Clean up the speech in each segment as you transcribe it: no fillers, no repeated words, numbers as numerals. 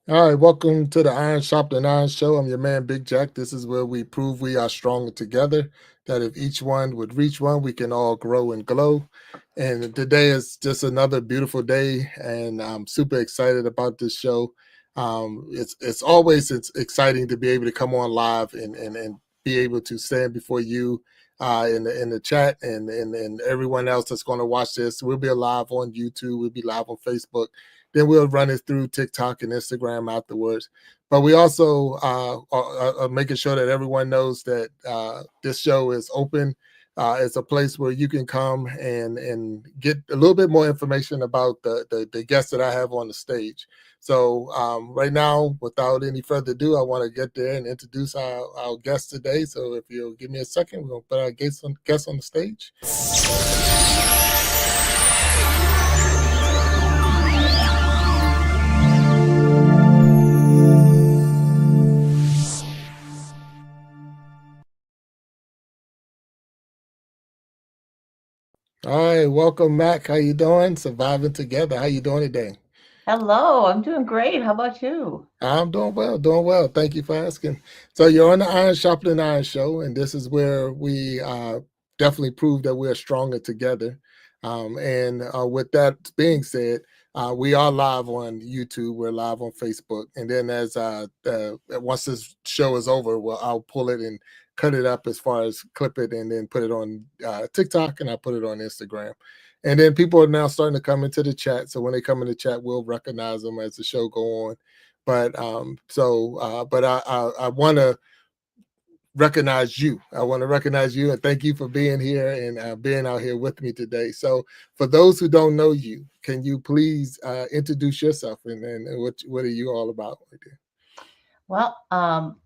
All right, welcome to the Iron Sharpening Iron Show. I'm your man, Big Jack. This is where we prove we are stronger together, that if each one would reach one, we can all grow and glow. And today is just another beautiful day, and I'm super excited about this show. It's exciting to be able to come on live and be able to stand before you in the chat and everyone else that's going to watch this. We'll be live on YouTube, we'll be live on Facebook, then we'll run it through TikTok and Instagram afterwards. But we also are making sure that everyone knows that this show is open. It's a place where you can come and get a little bit more information about the guests that I have on the stage. So right now, without any further ado, I want to get there and introduce our guest today. So if you'll give me a second, we're going to put our guest on the stage. All right, welcome, Mac. How you doing? Surviving together. How you doing today? Hello, I'm doing great. How about you? I'm doing well, doing well. Thank you for asking. So you're on the Iron Sharpening Iron Show, and this is where we definitely prove that we're stronger together. And with that being said, we are live on YouTube. We're live on Facebook, and then as once this show is over, well, I'll pull it and cut it up as far as clip it, and then put it on TikTok, and I put it on Instagram. And then people are now starting to come into the chat. So when they come in the chat, we'll recognize them as the show go on. But I want to recognize you. I want to recognize you and thank you for being here and being out here with me today. So for those who don't know you, can you please introduce yourself and what are you all about right there? Well,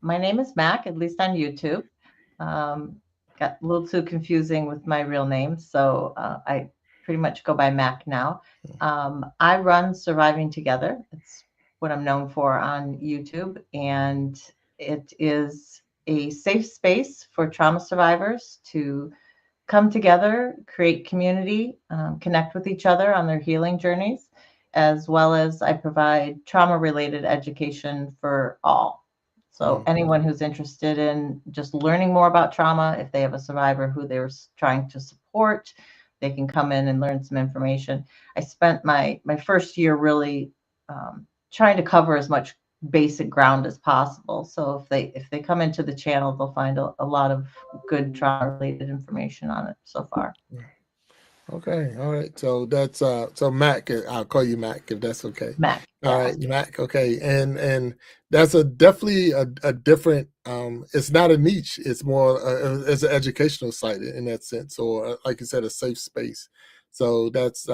my name is Mac, at least on YouTube. Um, Got a little too confusing with my real name, so I pretty much go by Mac now. I run Surviving Together. It's what I'm known for on YouTube, and it is a safe space for trauma survivors to come together, create community, connect with each other on their healing journeys, as well as I provide trauma related education for all. So, Mm. anyone who's interested in just learning more about trauma, if they have a survivor who they're trying to support, they can come in and learn some information. I spent my first year really trying to cover as much basic ground as possible. So if they come into the channel, they'll find a lot of good trauma related information on it so far. Okay, all right. So that's so Mac, I'll call you Mac if that's okay. Mac, All yeah. right, Mac, okay. And that's a definitely a different it's not a niche, it's more it's an educational site in that sense, or like you said, a safe space. So that's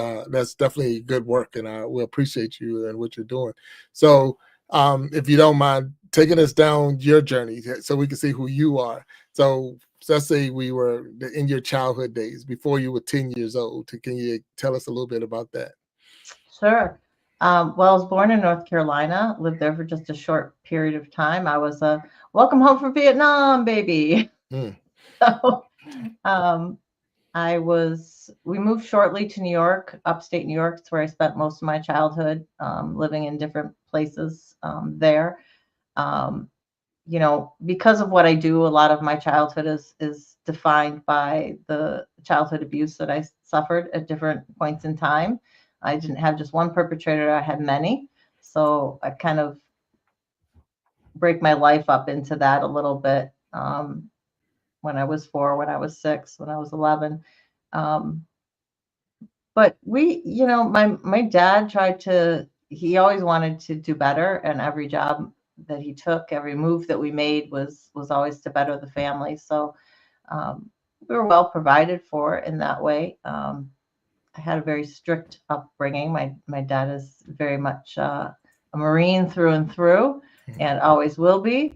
definitely good work, and I will appreciate you and what you're doing. So if you don't mind taking us down your journey so we can see who you are. So let's say we were in your childhood days before you were 10 years old. Can you tell us a little bit about that? Sure. Well, I was born in North Carolina, lived there for just a short period of time. I was a welcome home from Vietnam baby. Mm, So, um, we moved shortly to New York, upstate New York. It's where I spent most of my childhood, living in different places there. Um, because of what I do, a lot of my childhood is defined by the childhood abuse that I suffered at different points in time. I didn't have just one perpetrator, I had many. So I kind of break my life up into that a little bit. When I was 4, when I was 6, when I was 11. Um, but my dad he always wanted to do better, and every job that he took, every move that we made was always to better the family. So we were well provided for in that way. I had a very strict upbringing. My dad is very much a Marine through and through, mm, and always will be.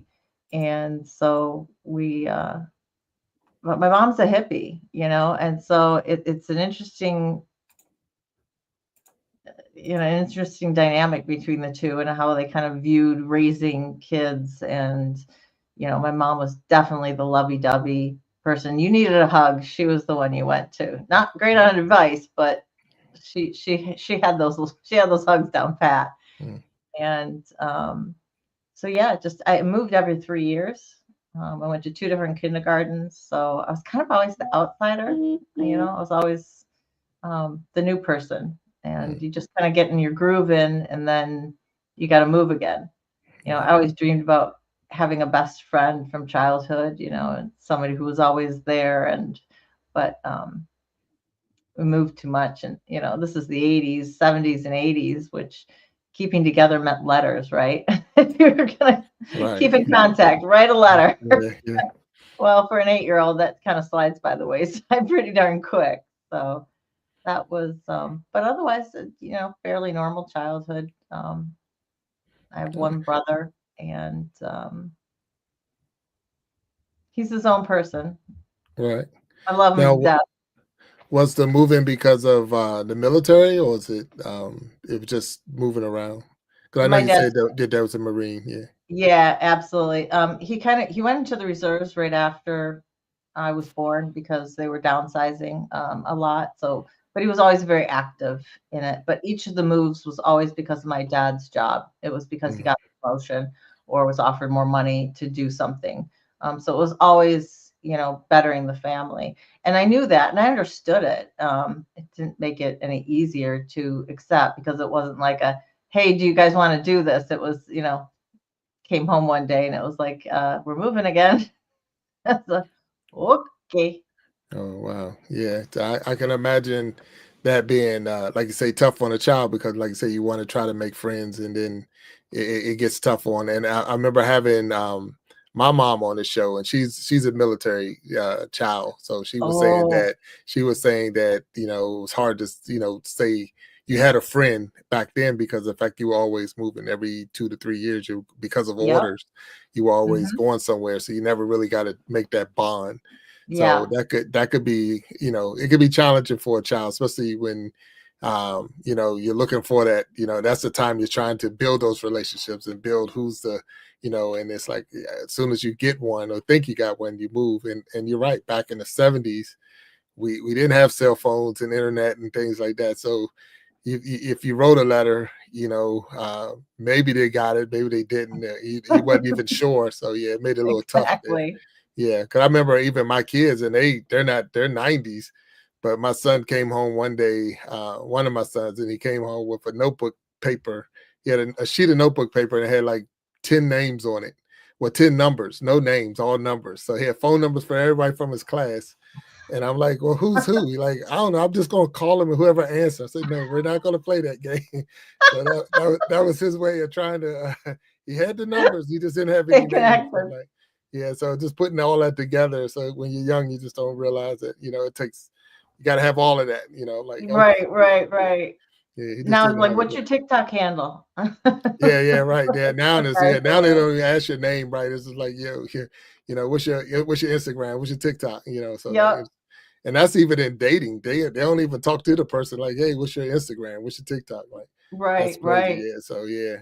And so but my mom's a hippie, and so it's an interesting dynamic between the two and how they kind of viewed raising kids. And my mom was definitely the lovey-dovey person. You needed a hug, she was the one you went to. Not great on advice, but she had those hugs down pat. mm. And so yeah, just I moved every 3 years. I went to 2 different kindergartens, so I was kind of always the outsider. I was always the new person, and Mm, you just kind of get in your groove and then you got to move again. I right, always dreamed about having a best friend from childhood, and somebody who was always there. But we moved too much, and this is the 80s, 70s, and 80s, which keeping together meant letters, right? If you were gonna right. keep in contact, write a letter. Yeah, yeah, Well, for an 8-year-old, that kind of slides by the wayside pretty darn quick. So that was, but otherwise, fairly normal childhood. I have yeah, one brother, and he's his own person. right. I love him Now, to death. was the moving because of the military, or is it was just moving around? Because I know My you dad's said that was a Marine. Yeah. Yeah, absolutely. He went into the reserves right after I was born because they were downsizing a lot. So, but he was always very active in it. But each of the moves was always because of my dad's job. It was because he Mm, got a promotion or was offered more money to do something. So it was always, bettering the family. And I knew that and I understood it. It didn't make it any easier to accept because it wasn't like hey, do you guys want to do this? It was, came home one day and it was like, we're moving again. So, okay. oh wow, yeah. I can imagine that being like you say tough on a child because like you say you want to try to make friends and then it gets tough on. And I remember having my mom on the show and she's a military child, so Oh, she was saying that it was hard to say you had a friend back then because of the fact you were always moving every 2 to 3 years. You because of yep. orders, you were always Hmm. going somewhere, so you never really got to make that bond. So Yeah, that could be, it could be challenging for a child, especially when you're looking for that, that's the time you're trying to build those relationships and build who's the, and it's like as soon as you get one or think you got one, you move. And you're right, back in the 70s, we didn't have cell phones and internet and things like that. So if you wrote a letter, maybe they got it, maybe they didn't. He wasn't even sure. So yeah, it made it a little tough there. exactly. Yeah, because I remember even my kids, and they're 90s, but my son came home one day, one of my sons, and he came home with a notebook paper. He had a sheet of notebook paper and it had like 10 names on it. Well, 10 numbers, no names, all numbers. So he had phone numbers for everybody from his class. And I'm like, well, who's who? He like, I don't know. I'm just gonna call him and whoever answers. I said, no, we're not gonna play that game. So that was his way of trying to. He had the numbers, he just didn't have any Stay names. So connected. like, yeah. So just putting all that together. So when you're young, you just don't realize that it takes. You got to have all of that. Like okay, Right, yeah, right, yeah, right. yeah. He just Now it's didn't like, have it what's yet. your TikTok handle? Yeah, yeah, right. Yeah, now it's Okay, now they don't even ask your name, right? It's just like, what's your Instagram, what's your TikTok, so yep. and that's even in dating. They don't even talk to the person like, hey, what's your Instagram? What's your TikTok? Like, that's Right, crazy. right. Yeah. So yeah.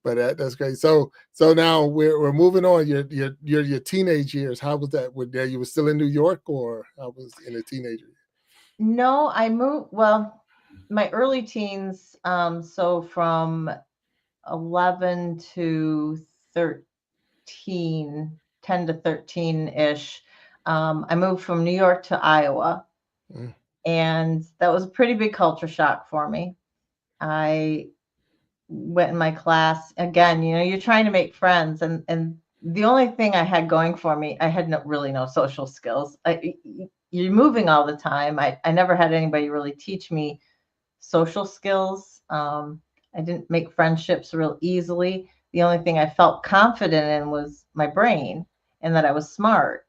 But that's great. So now we're moving on. Your teenage years. How was that? You were still in New York, or I was in a teenager? No, I moved, well, my early teens, so from 11 to 13, 10 to 13-ish. I moved from New York to Iowa, Mm, and that was a pretty big culture shock for me. I went in my class again, you're trying to make friends, and the only thing I had going for me, I had really no social skills. You're moving all the time. I never had anybody really teach me social skills. I didn't make friendships real easily. The only thing I felt confident in was my brain and that I was smart.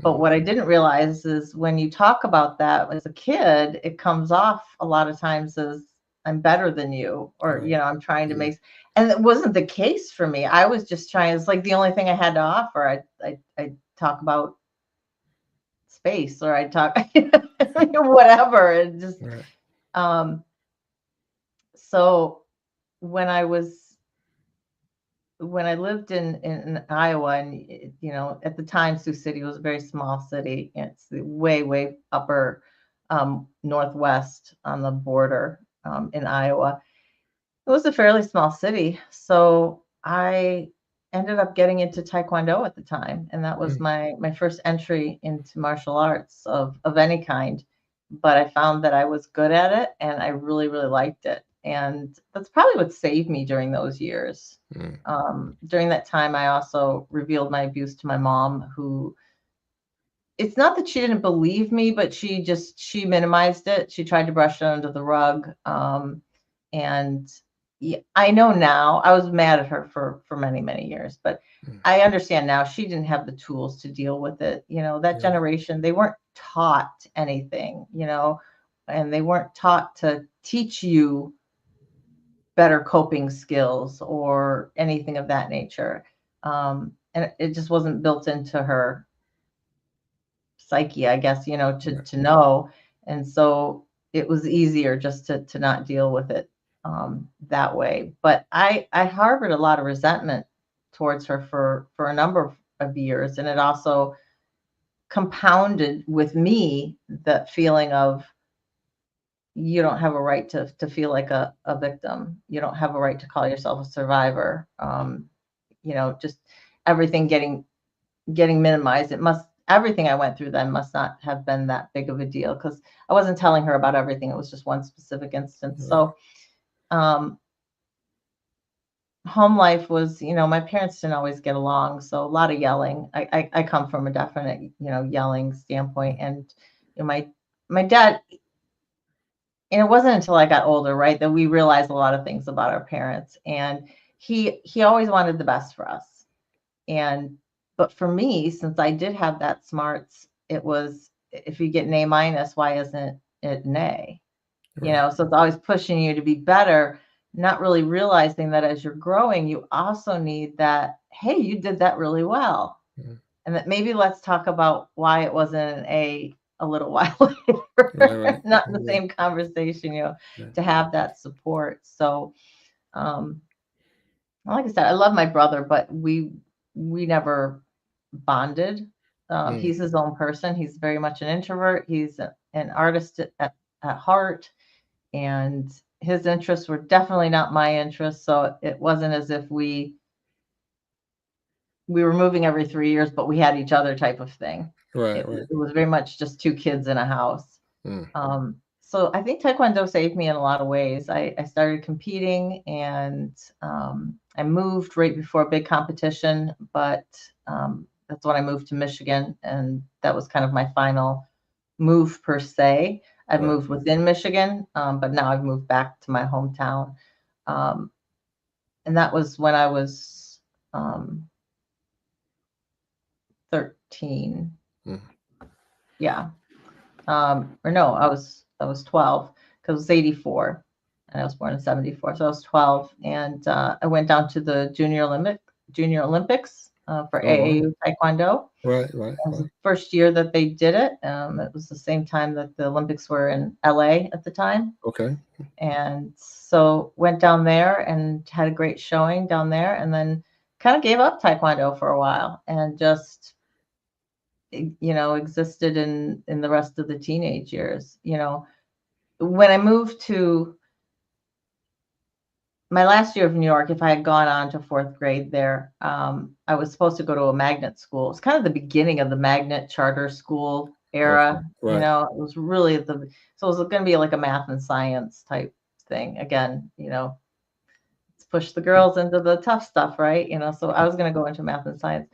But mm, what I didn't realize is when you talk about that as a kid, it comes off a lot of times as I'm better than you, or, right. I'm trying to Yeah. make, and it wasn't the case for me. I was just trying, it's like the only thing I had to offer. I talk about space or I talk whatever. And just, Right. um, so when I was when I lived in Iowa, and at the time Sioux City was a very small city. It's way way upper northwest on the border in Iowa. It was a fairly small city, so I ended up getting into Taekwondo at the time, and that was Mm, my first entry into martial arts of any kind. But I found that I was good at it, and I really, really liked it, and that's probably what saved me during those years. mm, During that time, I also revealed my abuse to my mom, who it's not that she didn't believe me, but she minimized it. She tried to brush it under the rug. And yeah, I know now I was mad at her for many, many years, but mm. I understand now she didn't have the tools to deal with it. That Yeah, generation, they weren't taught anything, and they weren't taught to teach you better coping skills or anything of that nature. And it just wasn't built into her psyche, I guess, right, to know. And so it was easier just to not deal with it that way. But I harbored a lot of resentment towards her for a number of years, and it also compounded with me the feeling of you don't have a right to feel like a victim. You don't have a right to call yourself a survivor. Just everything getting minimized. Everything I went through then must not have been that big of a deal because I wasn't telling her about everything. It was just one specific instance. right. So um, home life was, my parents didn't always get along, so a lot of yelling. I come from a definite, yelling standpoint, and my dad. And it wasn't until I got older, right, that we realized a lot of things about our parents. And he always wanted the best for us. And but for me, since I did have that smarts, it was if you get an A minus, why isn't it an A? Right. So it's always pushing you to be better, not really realizing that as you're growing, you also need that, hey, you did that really well. Mm. And that maybe let's talk about why it wasn't an A little while Right, later, right. not in the Yeah, same conversation, yeah. to have that support. So um like I said, I love my brother, but we never bonded. Mm, He's his own person. He's very much an introvert. He's an artist at heart, and his interests were definitely not my interests. So it wasn't as if we were moving every 3 years, but we had each other type of thing. right, It, right. it was very much just two kids in a house. Mm, So I think Taekwondo saved me in a lot of ways. I started competing, and I moved right before a big competition, but that's when I moved to Michigan, and that was kind of my final move per se. I've right. moved within Michigan, but now I've moved back to my hometown. Um, and that was when I was um, 13. Mm, Yeah. Or no, I was 12 because it was 84 and I was born in 74. So I was 12 and I went down to the Junior Olympics for oh, wow. AAU Taekwondo. Right, right, It was right. the first year that they did it. It was the same time that the Olympics were in LA at the time. Okay. And so went down there and had a great showing down there and then kind of gave up Taekwondo for a while and just existed in the rest of the teenage years. When I moved to my last year of New York, if I had gone on to fourth grade there, I was supposed to go to a magnet school. It's kind of the beginning of the magnet charter school Okay. era. Right. It was really so it was going to be like a math and science type thing. Again, let's push the girls into the tough stuff, right? So I was going to go into math and science.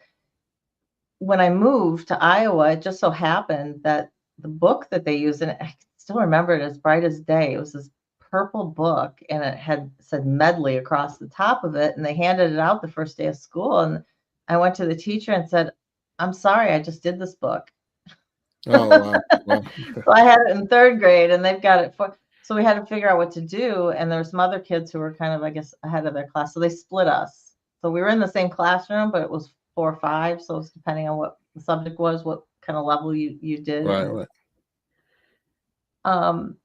When I moved to Iowa, it just so happened that the book that they used, and I still remember it as bright as day. It was this purple book, and it had said medley across the top of it. And they handed it out the first day of school. And I went to the teacher and said, "I'm sorry, I just did this book." Oh, wow. Wow. So I had it in third grade, and they've got it for. So we had to figure out what to do. And there were some other kids who were kind of, I guess, ahead of their class. So they split us. So we were in the same classroom, but it was 4 or 5. So it's depending on what the subject was, what kind of level you did. Right, And right. um,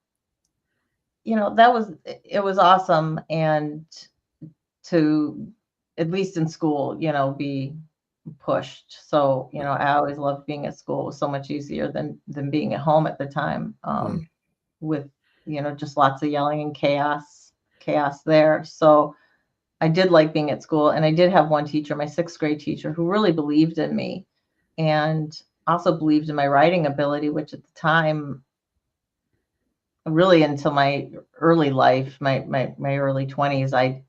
it was awesome. And to at least in school, be pushed. So, I always loved being at school. It was so much easier than being at home at the time. Mm, With just lots of yelling and chaos chaos there. So I did like being at school, and I did have one teacher, my 6th grade teacher, who really believed in me and also believed in my writing ability, which at the time, really until my early life, my early 20s, I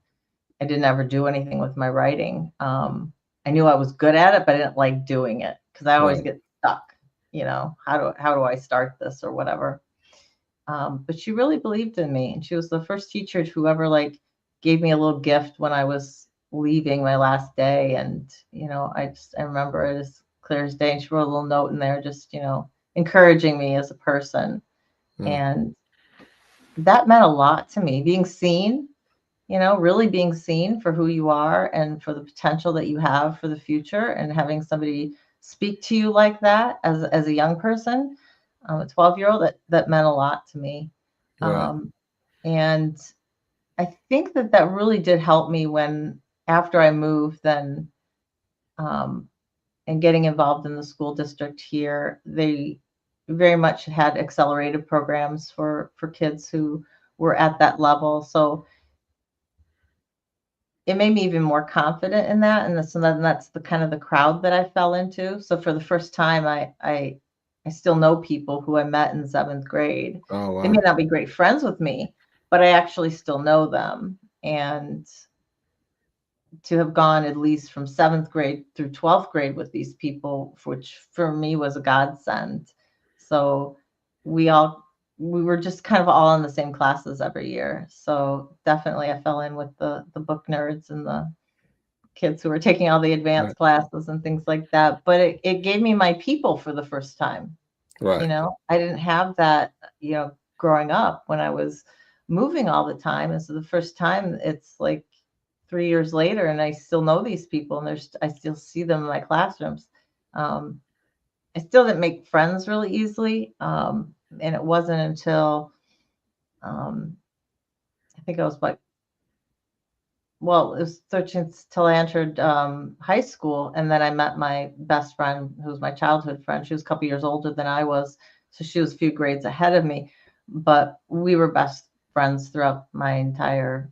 didn't ever do anything with my writing. I knew I was good at it, but I didn't like doing it because I always Right. get stuck. How do I start this or whatever? But she really believed in me, and she was the first teacher who ever like gave me a little gift when I was leaving my last day. And I remember it as clear as day. And she wrote a little note in there, just encouraging me as a person, Mm. and that meant a lot to me. Being seen, really being seen for who you are and for the potential that you have for the future, and having somebody speak to you like that as a young person, a 12-year-old, that meant a lot to me. Right. And I think that really did help me when, after I moved, then, um, and getting involved in the school district here, they very much had accelerated programs for kids who were at that level. So it made me even more confident in that, and that's the kind of the crowd that I fell into. So for the first time, I still know people who I met in 7th grade. Oh, They may wow. not be great friends with me, but I actually still know them. And to have gone at least from 7th grade through 12th grade with these people, which for me was a godsend. So we all we were just kind of all in the same classes every year. So definitely I fell in with the book nerds and the kids who were taking all the Right. advanced classes and things like that. But it gave me my people for the first time. Right. I didn't have that, growing up when I was moving all the time. And so the first time, it's like 3 years later, and I still know these people, and I still see them in my classrooms. Um, I still didn't make friends really easily. And it wasn't until, um, I think I was like, well, it was 13th till I entered high school, and then I met my best friend, who was my childhood friend. She was a couple years older than I was, so she was a few grades ahead of me, but we were best friends throughout my entire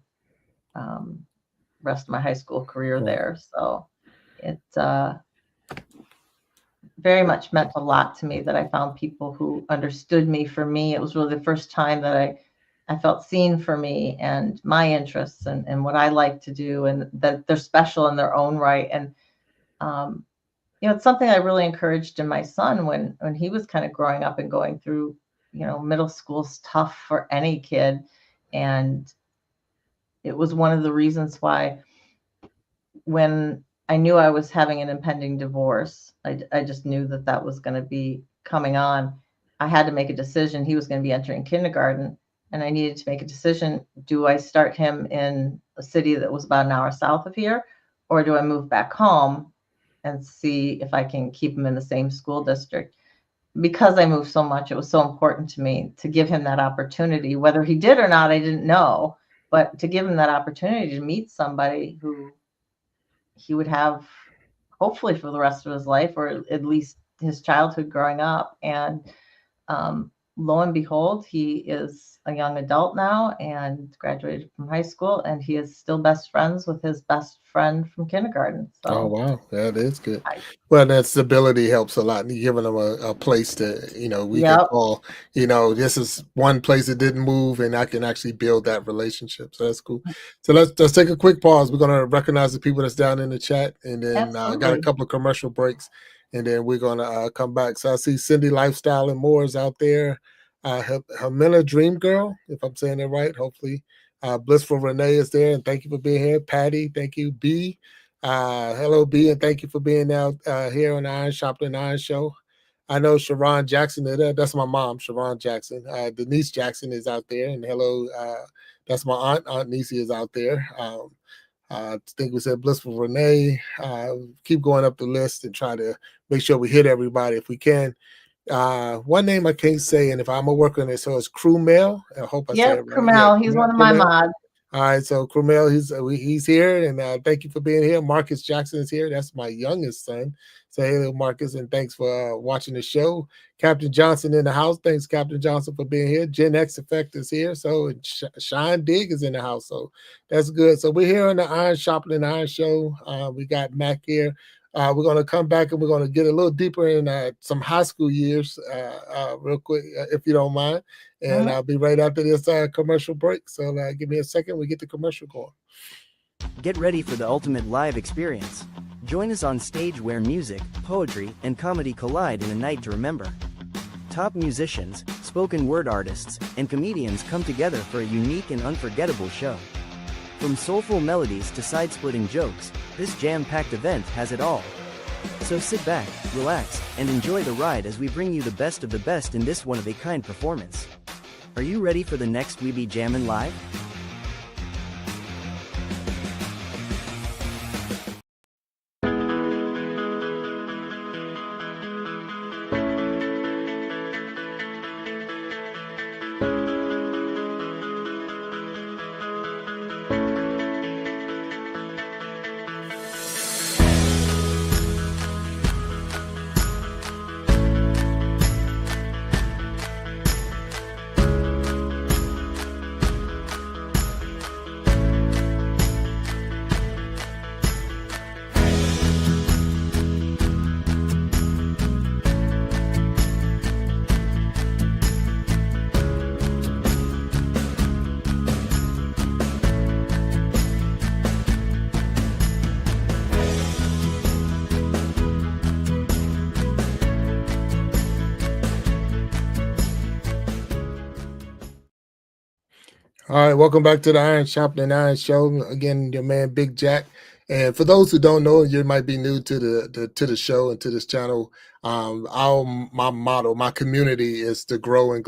um, rest of my high school career Right. there. So it very much meant a lot to me that I found people who understood me for me. It was really the first time that I felt seen for me and my interests and what I like to do, and that they're special in their own right. And um, it's something I really encouraged in my son when he was kind of growing up and going through, middle school's tough for any kid. And it was one of the reasons why, when I knew I was having an impending divorce, I just knew that was going to be coming on. I had to make a decision. He was going to be entering kindergarten, and I needed to make a decision. Do I start him in a city that was about an hour south of here, or do I move back home and see if I can keep him in the same school district? Because I moved so much, it was so important to me to give him that opportunity. Whether he did or not, I didn't know, but to give him that opportunity to meet somebody who he would have, hopefully for the rest of his life, or at least his childhood growing up. And lo and behold, he is a young adult now and graduated from high school, and he is still best friends with his best friend from kindergarten. Oh, So wow, that is good. I, Well, that stability helps a lot. You giving them a place to, we could yep, call, this is one place that didn't move, and I can actually build that relationship. So that's cool. So let's take a quick pause. We're gonna recognize the people that's down in the chat, and then got a absolutely. couple of commercial breaks, and then we're gonna come back. So I see Cindy Lifestyle and More is out there. Hamina Dream Girl, if I'm saying it right, hopefully. Blissful Renee is there, and thank you for being here. Patty, thank you. B. Hello, B, and thank you for being out here on the Iron Sharpening Iron Show. I know Sharon Jackson, that's my mom, Sharon Jackson. Denise Jackson is out there, and hello, that's my aunt. Aunt Nisi is out there. I think we said Blissful Renee. Keep going up the list and try to make sure we hit everybody if we can. One name I can't say, and if I'm gonna work on it, so it's Crew Mail. I hope I say Yep, it right. Yeah, Krumel, he's one of my Crew. mods. All right, so Cromel, he's here, and thank you for being here. Marcus Jackson is here. That's my youngest son. Say hello, Marcus, and thanks for watching the show. Captain Johnson in the house. Thanks, Captain Johnson, for being here. Gen X Effect is here. So Shine Dig is in the house. So that's good. So we're here on the Iron Sharpening Iron Show. We got Mac here. We're going to come back and we're going to get a little deeper in some high school years real quick, if you don't mind. And I'll be right after this commercial break. So give me a second. We get the commercial going. Get ready for the ultimate live experience. Join us on stage where music, poetry, and comedy collide in a night to remember. Top musicians, spoken word artists, and comedians come together for a unique and unforgettable show. From soulful melodies to side-splitting jokes, this jam-packed event has it all. So sit back, relax, and enjoy the ride as we bring you the best of the best in this one-of-a-kind performance. Are you ready for the next We Be Jammin' Live? All right, welcome back to the Iron Sharpening Iron Show. Again, your man Big Jack. And for those who don't know, you might be new to the show and to this channel. My motto, my community is to grow and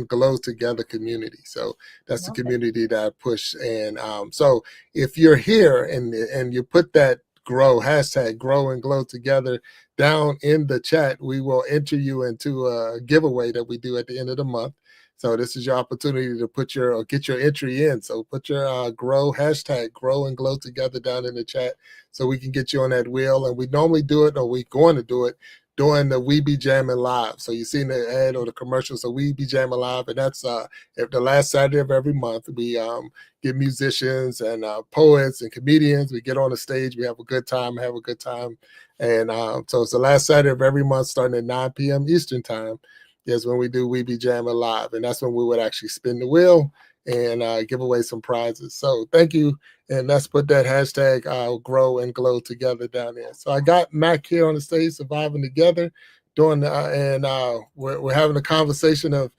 glow together community. So that's the community that I push. And so if you're here and you put that hashtag grow and glow together down in the chat, we will enter you into a giveaway that we do at the end of the month. So this is your opportunity to get your entry in. So put your hashtag grow and glow together down in the chat so we can get you on that wheel. And we normally do it, or we're going to do it during the We Be Jammin' Live. So you've seen the ad or the commercial. So We Be Jammin' Live, and that's the last Saturday of every month. We get musicians and poets and comedians. We get on the stage. We have a good time. And so it's the last Saturday of every month, starting at 9 p.m. Eastern time. Is when we do We Be Jammin' Live, and that's when we would actually spin the wheel and give away some prizes. So thank you, and let's put that hashtag grow and glow together down there. So I got Mac here on the stage, surviving together, we're having a conversation of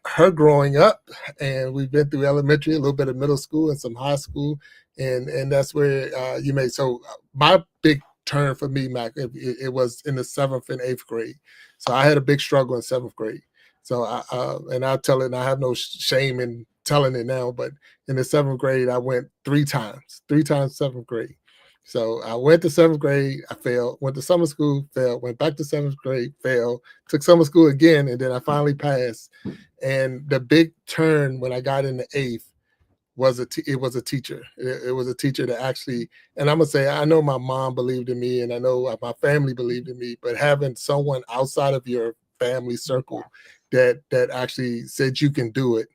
her growing up, and we've been through elementary, a little bit of middle school, and some high school, and that's where you made. So my big turn for me, Mac, it was in the 7th and 8th grade. So I had a big struggle in 7th grade. So I tell it, and I have no shame in telling it now, but in the 7th grade, I went three times 7th grade. So I went to 7th grade, I failed, went to summer school, failed, went back to 7th grade, failed, took summer school again, and then I finally passed. And the big turn when I got into 8th, it was a teacher. It was a teacher that actually, and I'm gonna say, I know my mom believed in me, and I know my family believed in me, but having someone outside of your family circle that actually said you can do it,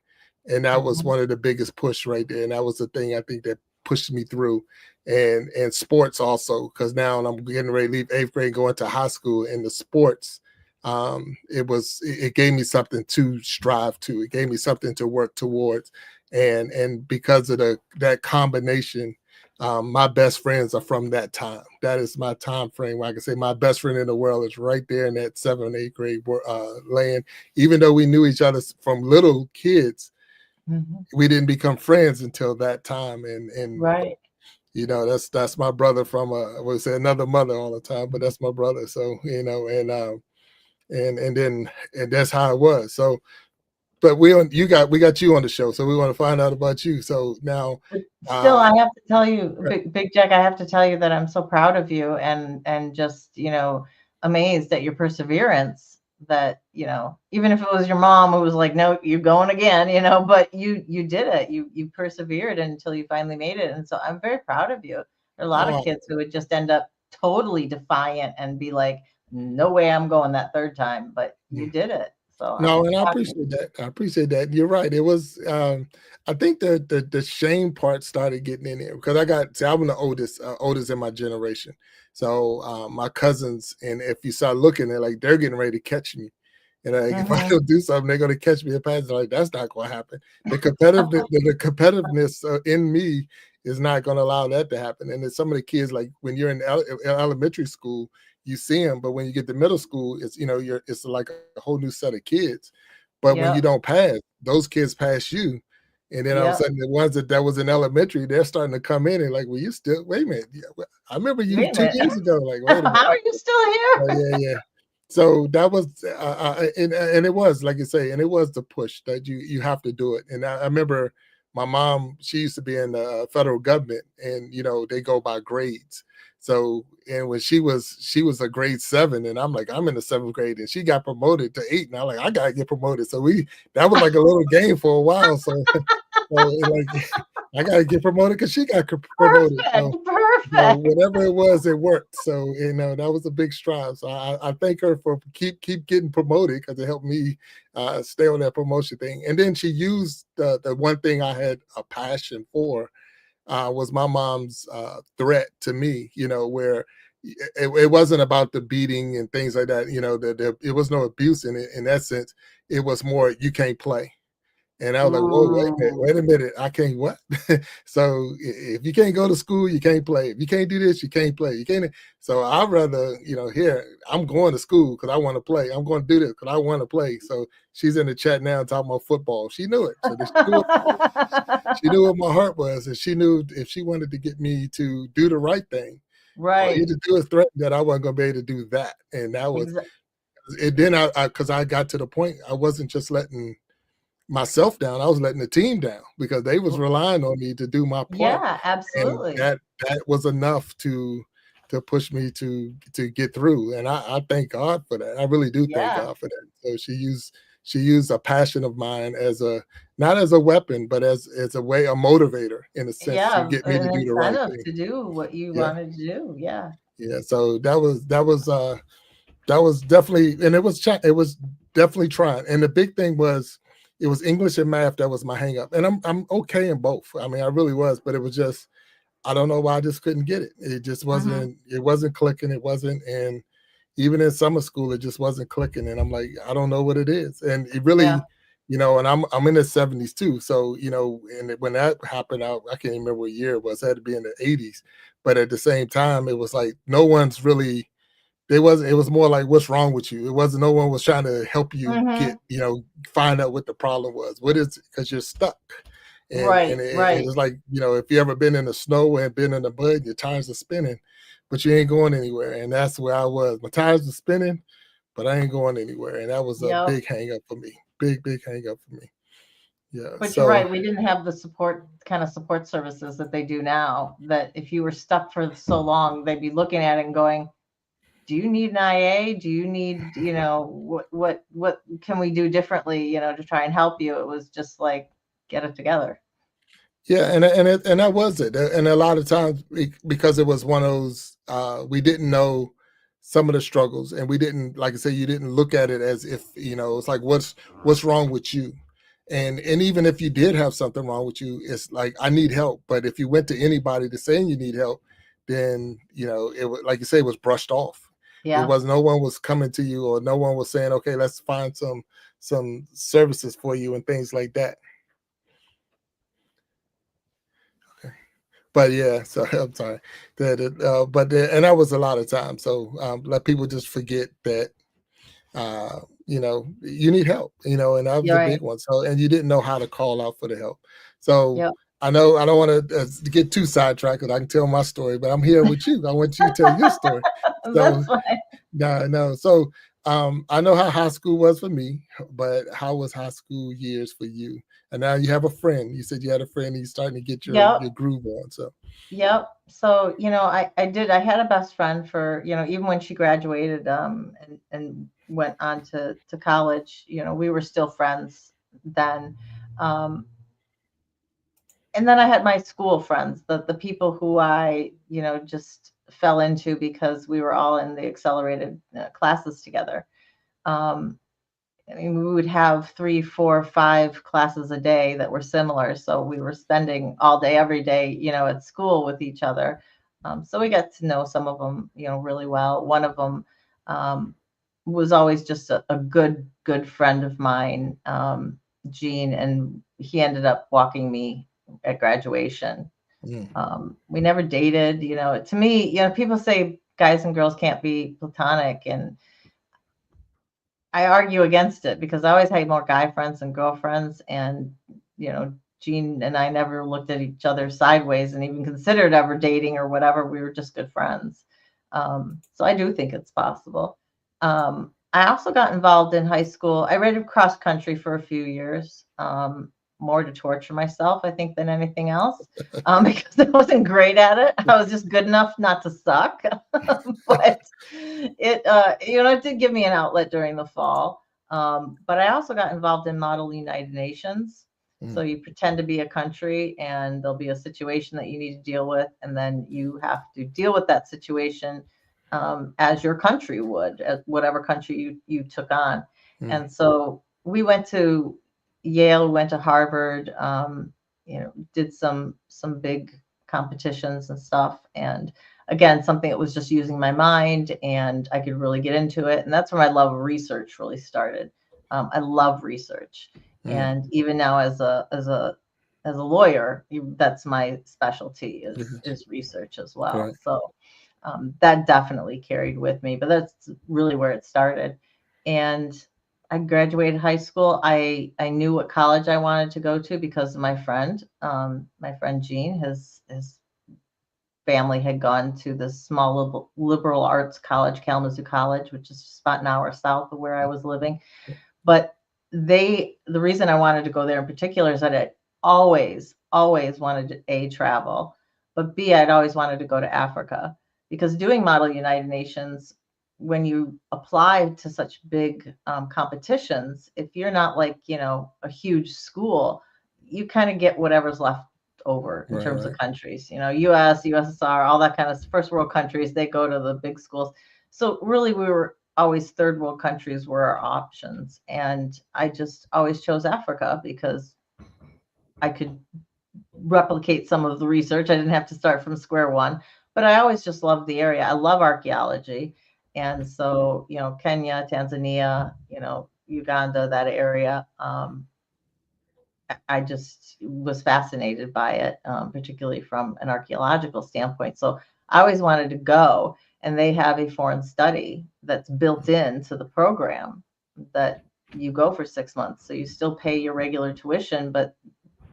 and that was one of the biggest push right there, and that was the thing I think that pushed me through. And sports also, because now I'm getting ready to leave 8th grade, going to high school, and the sports, it gave me something to strive to. It gave me something to work towards. And because of that combination, my best friends are from that time. That is my time frame where I can say my best friend in the world is right there in that 7th and 8th grade land. Even though we knew each other from little kids, we didn't become friends until that time. And right. You know, that's my brother from we say another mother all the time, but that's my brother. So and that's how it was. So. But we got you on the show, so we want to find out about you. So now, still, I have to tell you, Big Jack, I have to tell you that I'm so proud of you and just amazed at your perseverance. That even if it was your mom who was like, "No, you're going again," but you did it. You persevered until you finally made it, and so I'm very proud of you. There are a lot of kids who would just end up totally defiant and be like, no way I'm going that third time, but you did it. So No, and I happy. appreciate that. I appreciate that. You're right. It was I think the shame part started getting in there because I'm the oldest in my generation. So my cousins, and if you start looking, they're like they're getting ready to catch me. And like, if I Mhm. don't do something, they're gonna catch me and pass. Like that's not gonna happen. The competitiveness in me is not gonna allow that to happen. And then some of the kids, like when you're in elementary school, you see them, but when you get to middle school, it's like a whole new set of kids. But when you Yep. don't pass, those kids pass you. And then all of a Yep. sudden, the ones that was in elementary, they're starting to come in and like, well, you still wait a minute. Yeah, well, I remember you Wait a 2 years minute. ago. Like, wait a minute. How are you still Oh, here? yeah. So that was, and it was like you say, and it was the push that you have to do it. And I remember my mom; she used to be in the federal government, and they go by grades. So, and when she was a grade 7, and I'm like, I'm in the 7th grade, and she got promoted to 8, and I'm like, I gotta get promoted. So that was like a little game for a while. So, like I gotta get promoted because she got promoted. Perfect. So Perfect. whatever it was, it worked. So that was a big strive. So I thank her for keep getting promoted because it helped me stay on that promotion thing. And then she used the one thing I had a passion for was my mom's threat to me. Where it wasn't about the beating and things like that. It was no abuse in it. In that sense, it was more you can't play. And I was like, "Whoa, wait a minute, Ooh. wait a minute, I can't what?" So if you can't go to school, you can't play. If you can't do this, you can't play. You can't. So I'd rather, here I'm going to school because I want to play. I'm going to do this because I want to play. So she's in the chat now talking about football. She knew it. So she knew what my heart was, and she knew if she wanted to get me to do the right thing or Right. either do a threat that I wasn't going to be able to do that. And that was Exa- it. Then because I got to the point, I wasn't just letting myself down. I was letting the team down because they was relying on me to do my part, Yeah, and absolutely. that was enough to push me to get through. And I thank God for that. I really do thank Yeah. God for that. So she used a passion of mine as a not as a weapon, but as a motivator in a sense to Yeah, get me to an do the right incentive thing. to do what you Yeah, wanted to do. Yeah. yeah. So that was definitely, and it was definitely trying. And the big thing was it was English and math that was my hang up. And I'm okay in both. I mean, I really was, but it was just I don't know why I just couldn't get it. It just Hmm. wasn't clicking. It wasn't, and even in summer school, it just wasn't clicking. And I'm like, I don't know what it is. And it Yeah. really, and I'm in the 70s too. So, and when that happened, I can't remember what year it was. It had to be in the 80s. But at the same time, it was like no one's really it was more like what's wrong with you. It wasn't no one was trying to help you Hmm. find out what the problem was. What is it? Because you're stuck. And Right. Right. it's like, if you ever been in the snow and been in the mud, your tires are spinning, but you ain't going anywhere. And that's where I was. My tires were spinning, but I ain't going anywhere. And that was a Yep. big hang up for me. Big hang up for me. Yeah. But you're So right. We didn't have the support services that they do now. That if you were stuck for so long, they'd be looking at it and going, "Do you need an IA? Do you need, what can we do differently, to try and help you?" It was just like, get it together. yeah, and that was it. And a lot of times because it was one of those we didn't know some of the struggles, and we didn't, like I say, you didn't look at it as if it's like what's wrong with you, and even if you did have something wrong with you, it's like I need help. But if you went to anybody to saying you need help, then it was like you say, it was brushed off. It Yeah. was no one was coming to you, or no one was saying, okay, let's find some services for you and things like that. But yeah, so I'm sorry. And that was a lot of time. So let people just forget that you need help, and that was You're a right. big one. So and you didn't know how to call out for the help. So Yep. I know I don't want to get too sidetracked because I can tell my story, but I'm here with you. I want you to tell your story. So That's fine. no. So I know how high school was for me, but how was high school years for you? And now you have a friend. You said you had a friend and you're starting to get your Yep. groove on. So Yep. So, I had a best friend for, even when she graduated, and went on to college, we were still friends then. Um, and then I had my school friends, the people who I, just fell into because we were all in the accelerated classes together. I mean, we would have 3, 4, 5 classes a day that were similar. So we were spending all day, every day, at school with each other. So we got to know some of them, really well. One of them was always just a good friend of mine, Gene, and he ended up walking me at graduation. We never dated, to me, people say guys and girls can't be platonic, and I argue against it because I always had more guy friends than girlfriends. And, Gene and I never looked at each other sideways and even considered ever dating or whatever. We were just good friends. So I do think it's possible. I also got involved in high school. I rated cross country for a few years, more to torture myself, I think, than anything else, because I wasn't great at it. I was just good enough not to suck. But it did give me an outlet during the fall. But I also got involved in Model United Nations. So you pretend to be a country, and there'll be a situation that you need to deal with, and then you have to deal with that situation as your country would, as whatever country you took on. And so we went to Yale, went to Harvard, did some big competitions and stuff. And again, something that was just using my mind, and I could really get into it. And that's where my love of research really started. I love research. And even now as a lawyer, that's my specialty is research as well. Right. So that definitely carried with me, but that's really where it started. And I graduated high school. I knew what college I wanted to go to because of my friend Gene. His family had gone to this small liberal arts college, Kalamazoo College, which is just about an hour south of where I was living. But the reason I wanted to go there in particular is that I always wanted to A, travel, but B, I'd always wanted to go to Africa, because doing Model United Nations, when you apply to such big competitions, if you're not like, a huge school, you kind of get whatever's left over in terms of countries, US, USSR, all that kind of first world countries, they go to the big schools. So really we were always third world countries were our options. And I just always chose Africa because I could replicate some of the research. I didn't have to start from square one, but I always just loved the area. I love archaeology. And so, Kenya, Tanzania, Uganda, that area, I just was fascinated by it, particularly from an archaeological standpoint. So I always wanted to go, and they have a foreign study that's built into the program that you go for 6 months. So you still pay your regular tuition, but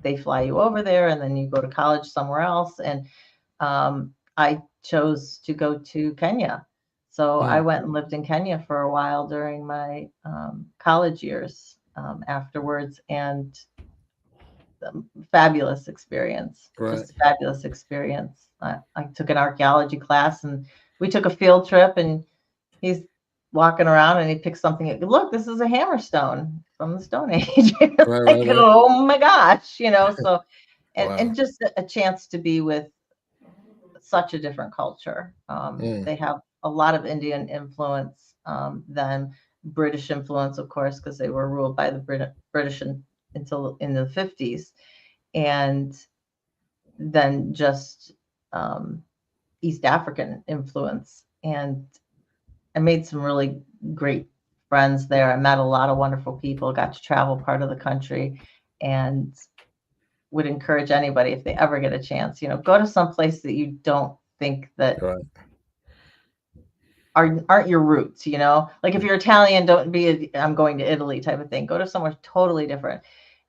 they fly you over there, and then you go to college somewhere else. And I chose to go to Kenya. So I went and lived in Kenya for a while during my college years afterwards, and fabulous experience. Just a fabulous experience. I took an archaeology class, and we took a field trip, and he's walking around and he picks something. Look, this is a hammerstone from the Stone Age. Oh my gosh, so and just a chance to be with such a different culture. They have a lot of Indian influence, then British influence, of course, because they were ruled by the British until in the 50s. And then just East African influence. And I made some really great friends there. I met a lot of wonderful people, got to travel part of the country, and would encourage anybody, if they ever get a chance, go to some place that you don't think that aren't your roots, like if you're Italian, don't be I'm going to Italy type of thing. Go to somewhere totally different.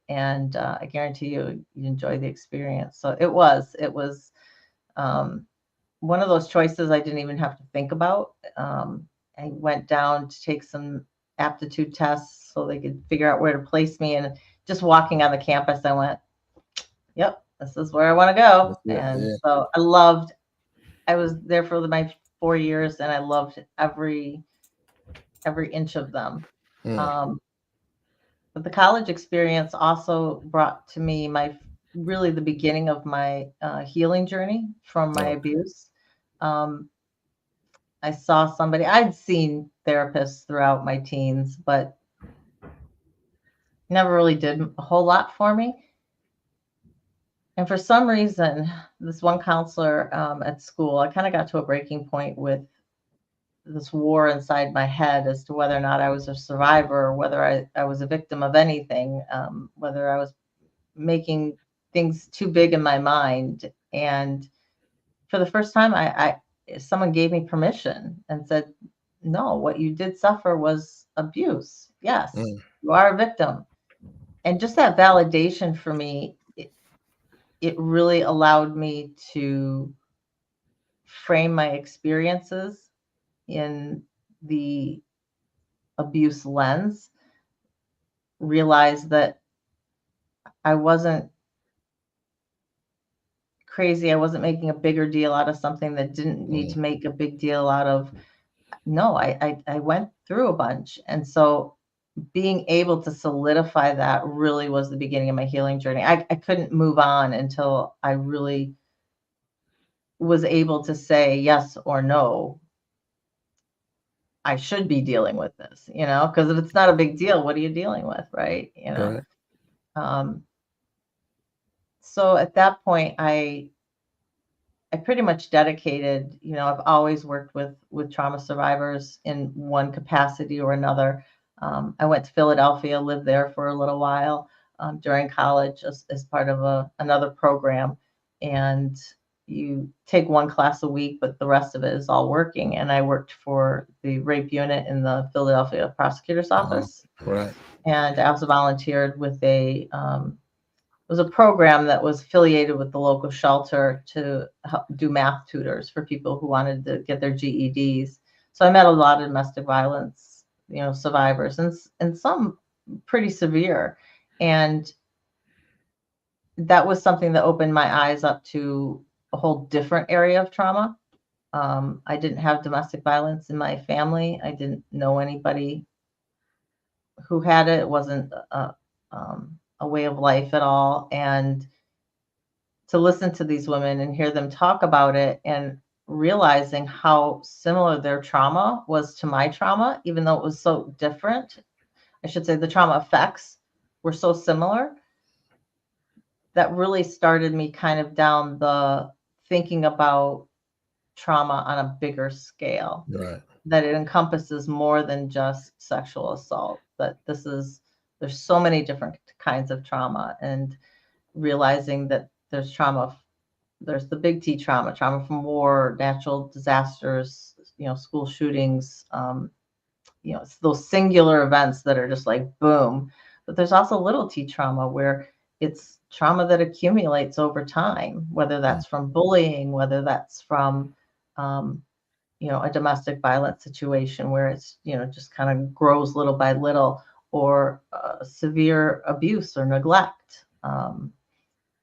And I guarantee you enjoy the experience. So it was one of those choices I didn't even have to think about. I went down to take some aptitude tests so they could figure out where to place me. And just walking on the campus, I went, yep, this is where I want to go. So I was there for my 4 years, and I loved every inch of them. But the college experience also brought to me really the beginning of my healing journey from my abuse. I saw somebody, I'd seen therapists throughout my teens, but never really did a whole lot for me. And for some reason, this one counselor at school, I kind of got to a breaking point with this war inside my head as to whether or not I was a survivor, or whether I was a victim of anything, whether I was making things too big in my mind. And for the first time, someone gave me permission and said, no, what you did suffer was abuse. Yes, you are a victim. And just that validation for me, it really allowed me to frame my experiences in the abuse lens, realize that I wasn't crazy. I wasn't making a bigger deal out of something that didn't need to make a big deal out of. No, I went through a bunch. And so being able to solidify that really was the beginning of my healing journey. I couldn't move on until I really was able to say yes or no. I should be dealing with this, because if it's not a big deal, what are you dealing with, right? Right. So at that point, I pretty much dedicated, I've always worked with trauma survivors in one capacity or another. I went to Philadelphia, lived there for a little while during college as part of another program. And you take one class a week, but the rest of it is all working. And I worked for the rape unit in the Philadelphia prosecutor's office. Right. And I also volunteered with it was a program that was affiliated with the local shelter to help do math tutors for people who wanted to get their GEDs. So I met a lot of domestic violence, survivors, and some pretty severe. And that was something that opened my eyes up to a whole different area of trauma. I didn't have domestic violence in my family. I didn't know anybody who had it. It wasn't a way of life at all. And to listen to these women and hear them talk about it, and realizing how similar their trauma was to my trauma, even though it was so different. I should say the trauma effects were so similar. That really started me kind of down the thinking about trauma on a bigger scale. Right. That it encompasses more than just sexual assault. That there's so many different kinds of trauma, and realizing that there's trauma. There's the big T trauma from war, natural disasters, school shootings, it's those singular events that are just like boom. But there's also little T trauma, where it's trauma that accumulates over time, whether that's from bullying, whether that's from, a domestic violence situation where it's, just kind of grows little by little, or severe abuse or neglect.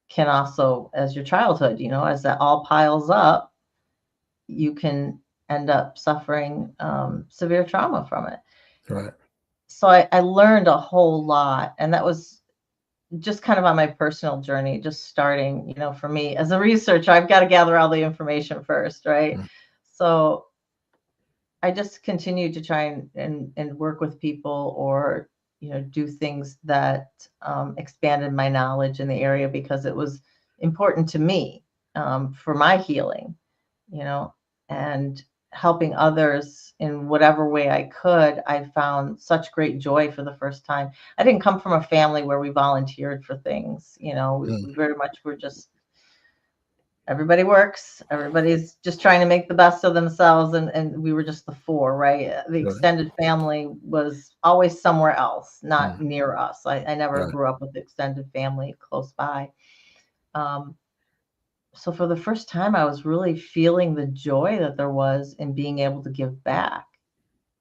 Can also, as your childhood, as that all piles up, you can end up suffering severe trauma from it. Right. So I learned a whole lot, and that was just kind of on my personal journey, just starting, for me as a researcher, I've got to gather all the information first, right? So I just continued to try and work with people, or do things that expanded my knowledge in the area, because it was important to me for my healing, and helping others in whatever way I could. I found such great joy for the first time. I didn't come from a family where we volunteered for things, we very much were just, everybody works, everybody's just trying to make the best of themselves, and we were just the four, right? The extended family was always somewhere else, not near us. I never grew up with extended family close by. So for the first time, I was really feeling the joy that there was in being able to give back.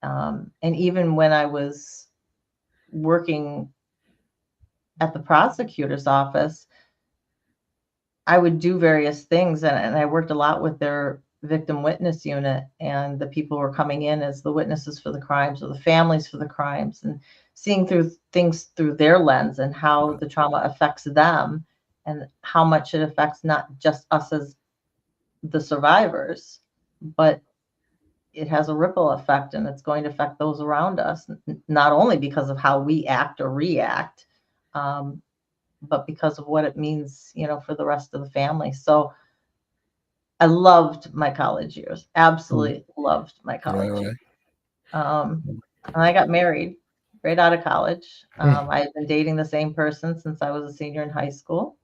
And even when I was working at the prosecutor's office, I would do various things, and I worked a lot with their victim witness unit, and the people were coming in as the witnesses for the crimes, or the families for the crimes, and seeing through things through their lens, and how the trauma affects them, and how much it affects not just us as the survivors, but it has a ripple effect, and it's going to affect those around us, not only because of how we act or react, but because of what it means, for the rest of the family. So I loved my college years. Absolutely loved my Right, college right. years. And I got married right out of college. I had been dating the same person since I was a senior in high school,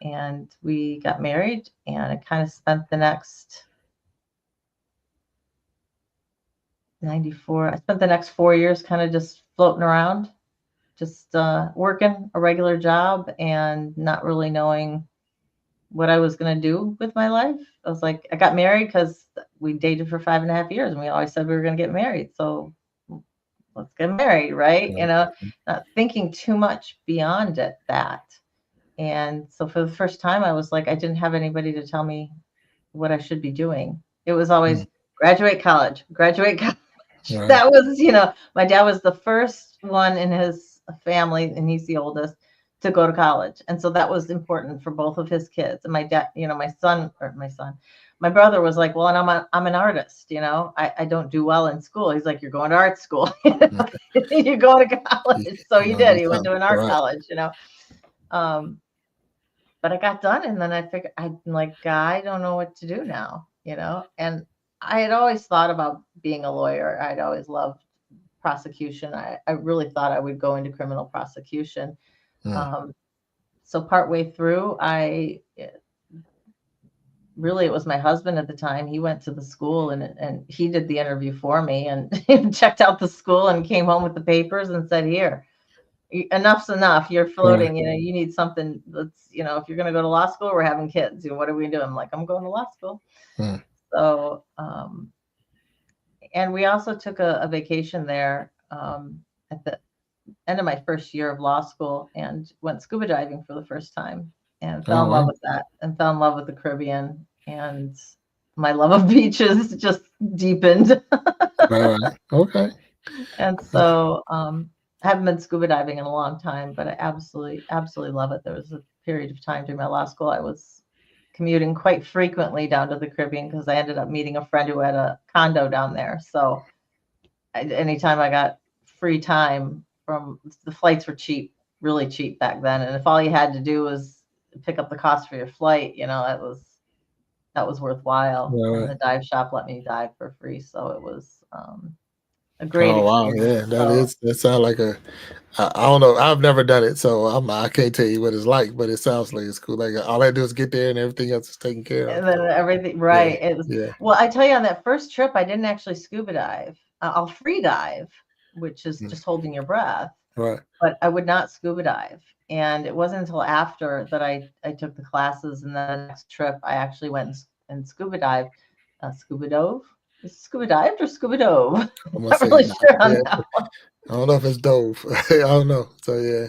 and we got married, and I kind of spent the next 94. I spent the next 4 years kind of just floating around, just working a regular job and not really knowing what I was going to do with my life. I was like, I got married because we dated for 5.5 years, and we always said we were going to get married. So let's get married, right? Not thinking too much beyond that. And so for the first time, I was like, I didn't have anybody to tell me what I should be doing. It was always graduate college, graduate college. Right. That was, my dad was the first one in his family, and he's the oldest, to go to college. And so that was important for both of his kids. And my dad, my brother was like, well, and I'm an artist, I don't do well in school. He's like, you're going to art school. You're going to college. So he did. He went to an art college, but I got done, and then I figured, I'm like, I don't know what to do now, and I had always thought about being a lawyer. I'd always loved prosecution. I really thought I would go into criminal prosecution. So partway through, it was my husband at the time. He went to the school, and he did the interview for me, and checked out the school and came home with the papers and said, here, enough's enough. You're floating, you need something that's, if you're going to go to law school, we're having kids. What are we doing? I'm like, I'm going to law school. So, and we also took a vacation there at the end of my first year of law school, and went scuba diving for the first time, and fell in love with that, and fell in love with the Caribbean, and my love of beaches just deepened. Right. Okay. And so I haven't been scuba diving in a long time, but I absolutely, absolutely love it. There was a period of time during my law school I was commuting quite frequently down to the Caribbean, because I ended up meeting a friend who had a condo down there. So anytime I got free time, the flights were cheap, really cheap back then. And if all you had to do was pick up the cost for your flight, that was worthwhile. Right. And the dive shop let me dive for free. So it was a great Oh wow, experience. yeah, that sounds like I don't know. I've never done it, so I can't tell you what it's like, but it sounds like it's cool. Like all I do is get there, and everything else is taken care of. And then everything, right? Yeah, It was, yeah. well, I tell you, on that first trip, I didn't actually scuba dive. I'll free dive, which is just holding your breath, Right. but I would not scuba dive. And it wasn't until after that I took the classes, and then the next trip I actually went and scuba dived. Scuba dove? Is it scuba dived or scuba dove? I'm gonna Not say really nah. sure on Yeah. that one. I don't know if it's dove. I don't know. So yeah,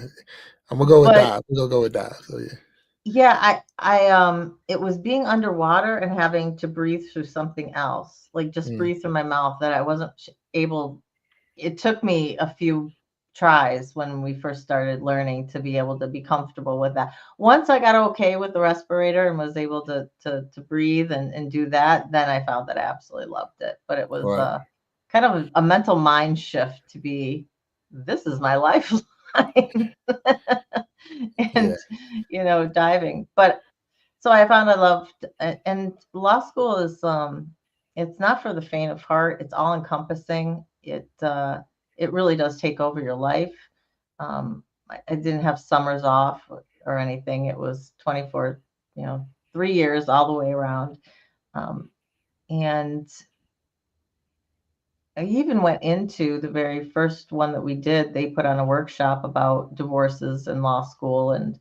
I'm gonna go with But dive. We're gonna go with dive. So yeah. yeah, it was being underwater and having to breathe through something else, like just breathe through my mouth, that I wasn't able. It took me a few tries when we first started learning to be able to be comfortable with that. Once I got okay with the respirator and was able to breathe and do that, then I found that I absolutely loved it. But it was Right. kind of a mental mind shift to be, this is my lifeline. Yeah. And diving. But so I found I loved, and law school is it's not for the faint of heart. It's all encompassing. It really does take over your life. I didn't have summers off or anything. It was 24, 3 years all the way around. And I even went into the very first one that we did. They put on a workshop about divorces in law school, and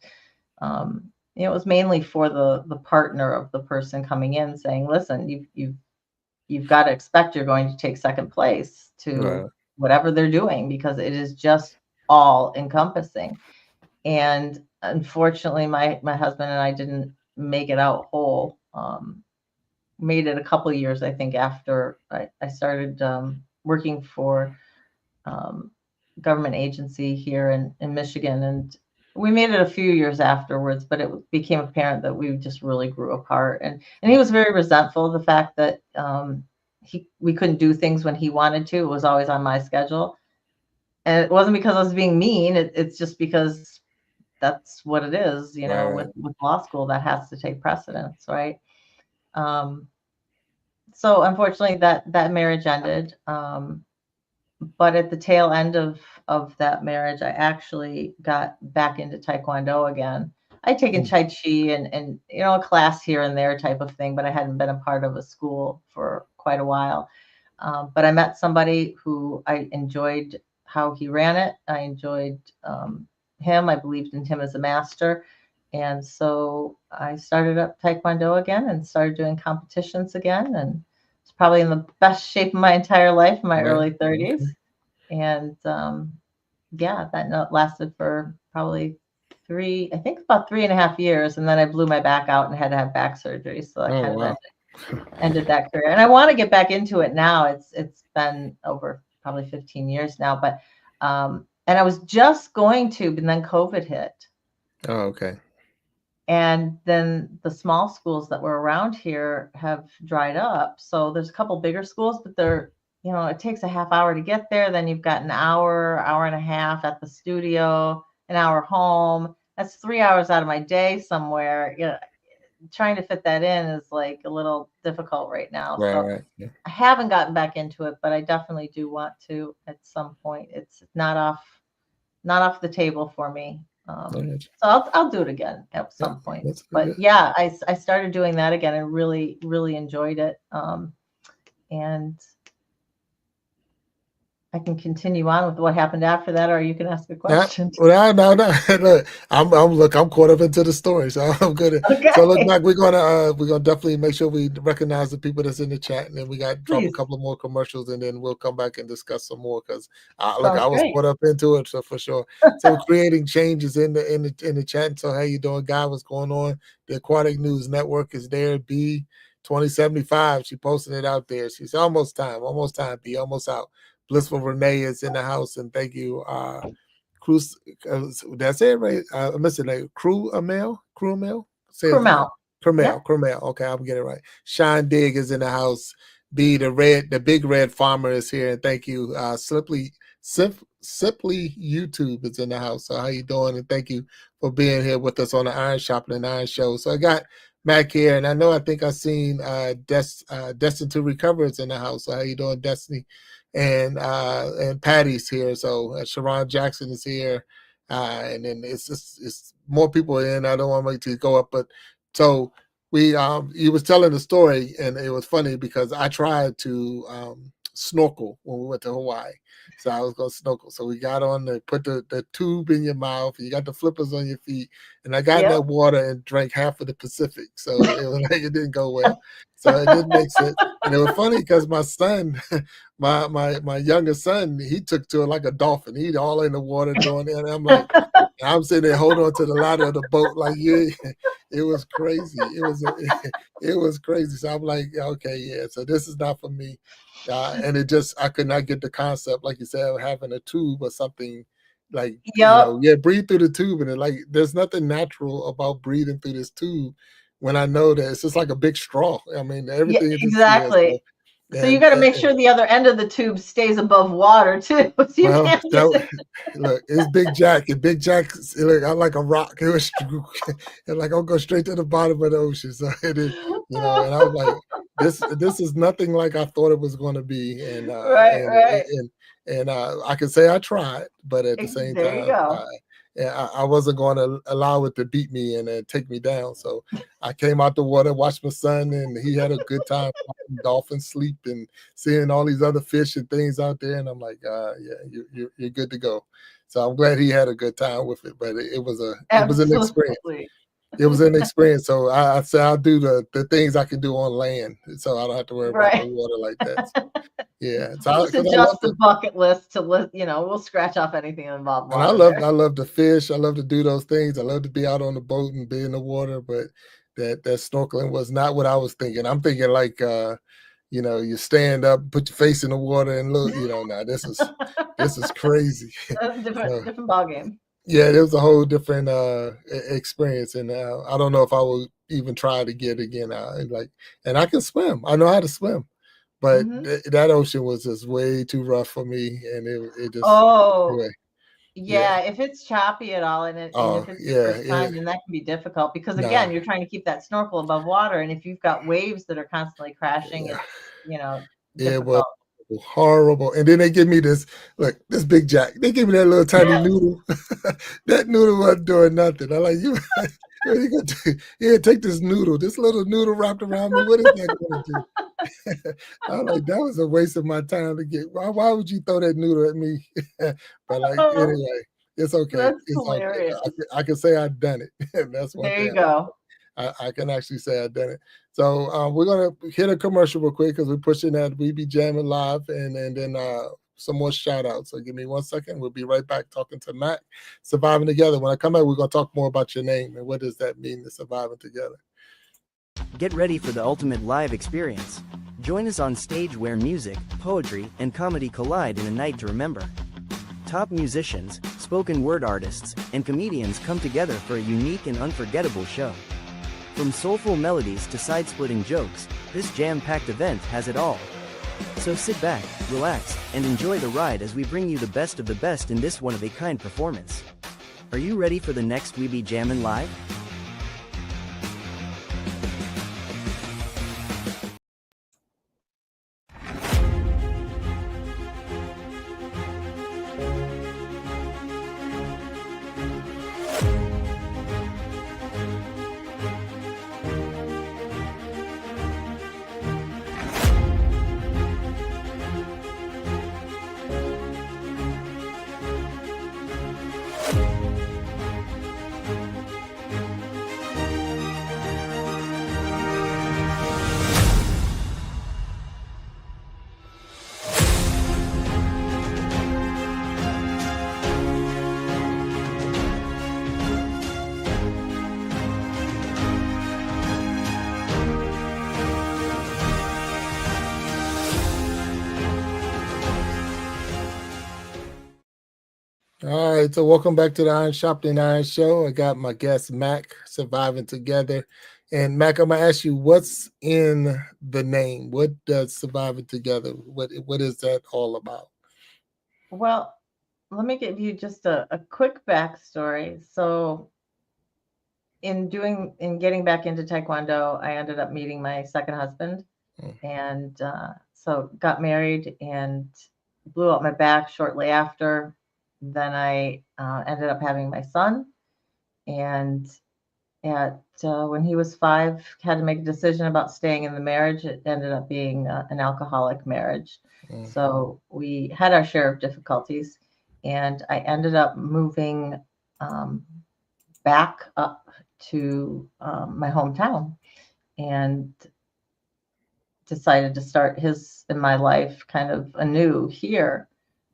it was mainly for the partner of the person coming in, saying, listen, you've got to expect you're going to take second place to whatever they're doing, because it is just all encompassing. And unfortunately, my husband and I didn't make it out whole. Made it a couple of years, I think, after I started working for government agency here in Michigan, and We made it a few years afterwards, but it became apparent that we just really grew apart. And he was very resentful of the fact that we couldn't do things when he wanted to. It was always on my schedule. And it wasn't because I was being mean. It's just because that's what it is, Right. with law school, that has to take precedence, right? Um, so unfortunately that marriage ended. But at the tail end of that marriage, I actually got back into Taekwondo again. I'd taken Tai Chi and a class here and there type of thing, but I hadn't been a part of a school for quite a while. But I met somebody who I enjoyed how he ran it. I enjoyed him. I believed in him as a master. And so I started up Taekwondo again and started doing competitions again. And it's probably in the best shape of my entire life in my Yeah. early 30s. Okay. And yeah, that lasted for probably about 3.5 years. And then I blew my back out and had to have back surgery. So that kind of Wow. ended that career. And I want to get back into it now. It's been over probably 15 years now, but and I was just going to, but then COVID hit. Oh, okay. And then the small schools that were around here have dried up. So there's a couple bigger schools, but they're, it takes a half hour to get there. Then you've got an hour and a half at the studio, an hour home. That's 3 hours out of my day somewhere. Trying to fit that in is like a little difficult right now. So Right. Yeah. I haven't gotten back into it, but I definitely do want to at some point. It's not off the table for me. Right. So I'll do it again at Yeah, some point. that's But good. yeah, I started doing that again and really, really enjoyed it. And I can continue on with what happened after that, or you can ask a Yeah. question. Well, no. Look, I'm caught up into the story, so I'm good. So look, Okay, Mike, we're gonna definitely make sure we recognize the people that's in the chat, and then we got to drop a please. couple of more commercials, and then we'll come back and discuss some more. Because look, Sounds I was great. caught up into it, so for sure. So creating changes in the chat. So how you doing, guy? What's going on? The Aquatic News Network is there. B 2075. She posted it out there. She's almost time. B almost out. Blissful Renee is in the house, and thank you. Cruz, that's it, right? I'm missing a Crew Amel. Say his name. Crumel. Yeah. Cromel. Okay, I'm getting it right. Sean Digg is in the house. B the big red farmer is here, and thank you. Simply YouTube is in the house. So how you doing? And thank you for being here with us on the Iron Shopping and Iron Show. So I got Mac here, and I think I've seen Destined to Recover is in the house. So how you doing, Destiny? And Patty's here. So Sharon Jackson is here. And then it's more people in. I don't want to make it go up, but so we he was telling the story, and it was funny because I tried to snorkel when we went to Hawaii. So I was going to snorkel. So we got on put the tube in your mouth, and you got the flippers on your feet, and I got in Yep. that water and drank half of the Pacific. So it was like it didn't go well. So it didn't make sense. And it was funny because my son, my younger son, he took to it like a dolphin. He'd all in the water doing it. And I'm like, I'm sitting there holding on to the ladder of the boat like yeah. It was crazy. It was crazy. So I'm like, okay, yeah. So this is not for me. And I could not get the concept, like you said, of having a tube or something like, Yep. breathe through the tube. And like, there's nothing natural about breathing through this tube when I know that it's just like a big straw. I mean, Yeah, everything is just, exactly. So you got to make sure the other end of the tube stays above water too. So you well, can't just look, it's Big Jack, and Big Jack, look, I'm like a rock. It was, and like I'll go straight to the bottom of the ocean. So it is, and I was like, this is nothing like I thought it was going to be, right. and I can say I tried, but at the same There you time, go. I wasn't going to allow it to beat me and take me down. So I came out the water, watched my son, and he had a good time watching dolphins sleep and seeing all these other fish and things out there. And I'm like, yeah, you're good to go. So I'm glad he had a good time with it. But it was an experience. Absolutely. It was an experience. So I said I'll do the things I can do on land, so I don't have to worry about the Right. water like that. So, yeah, We'll because just I love adjust the bucket list to we'll scratch off anything involved and I water love there. I love to fish. I love to do those things. I love to be out on the boat and be in the water, but that snorkeling was not what I was thinking. I'm thinking like you stand up, put your face in the water and look, now this is crazy. That's a So different ball game. Yeah, it was a whole different experience, and I don't know if I will even try to get again. Like, and I can swim. I know how to swim, but Hmm. that ocean was just way too rough for me, and it just Oh, anyway. Yeah. yeah, if it's choppy at all and Oh if it's your yeah. first Yeah. time, then that can be difficult because Nah. again, you're trying to keep that snorkel above water, and if you've got waves that are constantly crashing, Yeah. it's, It was difficult. horrible. And then they give me this, look, this big jack. They give me that little tiny noodle. That noodle wasn't doing nothing. I'm like, you, what are you gonna do? Yeah, take this noodle, this little noodle wrapped around me. What is that gonna do? I'm like, that was a waste of my time to get. Why would you throw that noodle at me? But like, Oh, anyway, it's okay. that's It's all good. hilarious. I can say I've done it. And that's one There thing you go. I can actually say I've done it. So we're gonna hit a commercial real quick because we're pushing that We Be Jamming live, and then some more shout outs. So give me 1 second. We'll be right back talking to Mac, Surviving Together. When I come back, we're gonna talk more about your name and what does that mean to surviving together. Get ready for the ultimate live experience. Join us on stage where music, poetry, and comedy collide in a night to remember. Top musicians, spoken word artists, and comedians come together for a unique and unforgettable show. From soulful melodies to side-splitting jokes, this jam-packed event has it all. So sit back, relax, and enjoy the ride as we bring you the best of the best in this one-of-a-kind performance. Are you ready for the next We Be Jammin' Live? All right, so welcome back to the Iron Sharpening Iron Show. I got my guest Mac, Surviving Together. And Mac, I'm gonna ask you, what's in the name? What does Surviving Together? What is that all about? Well, let me give you just a quick backstory. So in getting back into Taekwondo, I ended up meeting my second husband, Mm. and so got married and blew out my back shortly after. Then I ended up having my son, and at when he was 5, had to make a decision about staying in the marriage. It ended up being an alcoholic marriage, Mm. so we had our share of difficulties, and I ended up moving um, back up to my hometown and decided to start his and my life kind of anew here.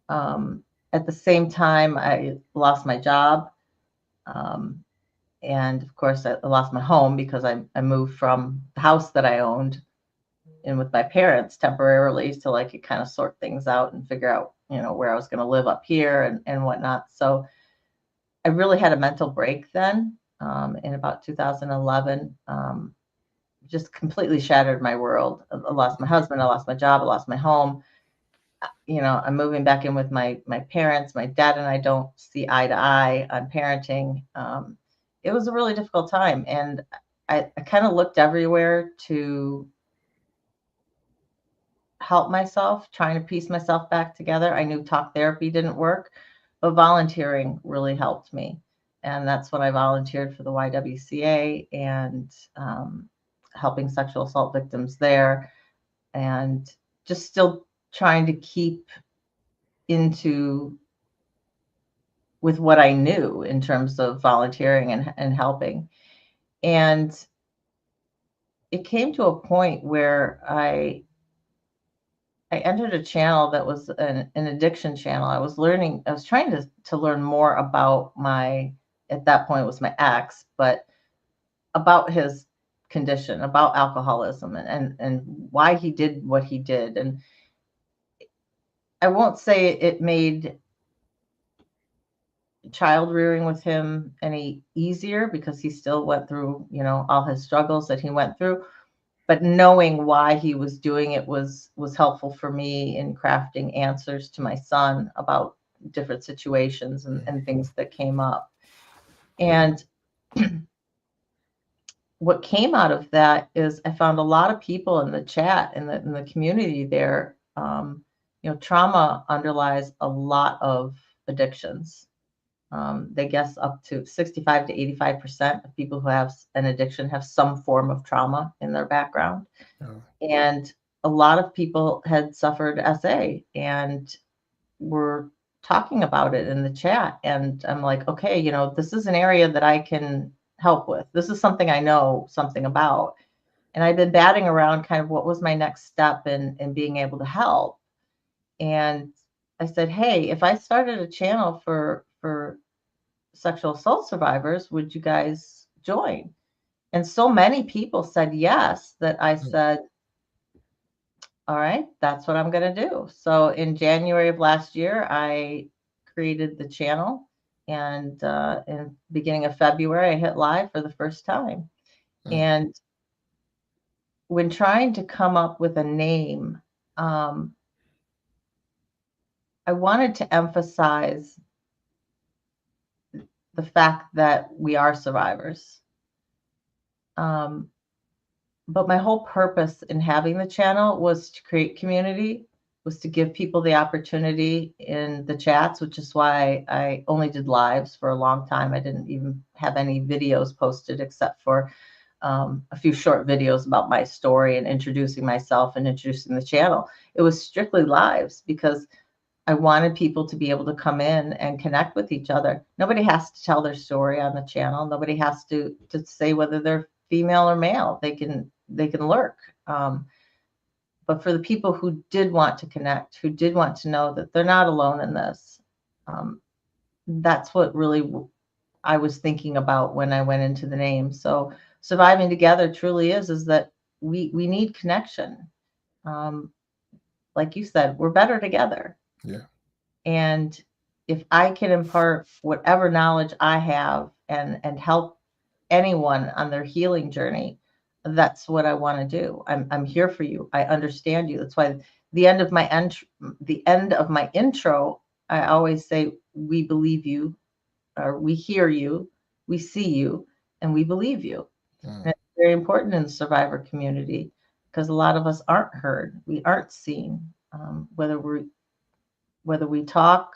Um, at the same time, I lost my job. Um, and of course, I lost my home because I moved from the house that I owned in with my parents temporarily till I could kind of sort things out and figure out, where I was going to live up here and whatnot. So I really had a mental break then in about 2011. Just completely shattered my world. I lost my husband, I lost my job, I lost my home. I'm moving back in with my parents. My dad and I don't see eye to eye on parenting. It was a really difficult time, and I kind of looked everywhere to help myself, trying to piece myself back together. I knew talk therapy didn't work, but volunteering really helped me. And that's what I volunteered for the YWCA and helping sexual assault victims there, and just still trying to keep into with what I knew in terms of volunteering and helping. And it came to a point where I entered a channel that was an addiction channel. I was trying to learn more about at that point it was my ex, but about his condition, about alcoholism and why he did what he did. And I won't say it made child rearing with him any easier because he still went through, all his struggles that he went through. But knowing why he was doing it was helpful for me in crafting answers to my son about different situations and things that came up. And what came out of that is I found a lot of people in the chat in the community there. Trauma underlies a lot of addictions. They guess up to 65 to 85% of people who have an addiction have some form of trauma in their background. Oh. And a lot of people had suffered SA and were talking about it in the chat. And I'm like, okay, this is an area that I can help with. This is something I know something about. And I've been batting around kind of what was my next step in being able to help. And I said, hey, if I started a channel for sexual assault survivors, would you guys join? And so many people said yes that I said, all right, that's what I'm going to do. So in January of last year, I created the channel, and in beginning of February, I hit live for the first time. And when trying to come up with a name, I wanted to emphasize the fact that we are survivors. But my whole purpose in having the channel was to create community, was to give people the opportunity in the chats, which is why I only did lives for a long time. I didn't even have any videos posted except for a few short videos about my story and introducing myself and introducing the channel. It was strictly lives because I wanted people to be able to come in and connect with each other. Nobody has to tell their story on the channel. Nobody has to say whether they're female or male. They can lurk. But for the people who did want to connect, who did want to know that they're not alone in this, that's what really I was thinking about when I went into the name. So surviving together truly is that we need connection. Like you said, we're better together. Yeah. And if I can impart whatever knowledge I have and help anyone on their healing journey, that's what I want to do. I'm here for you. I understand you. That's why the end of my intro, I always say, we believe you, or we hear you, we see you, and we believe you. And it's very important in the survivor community because a lot of us aren't heard. We aren't seen. Whether we talk,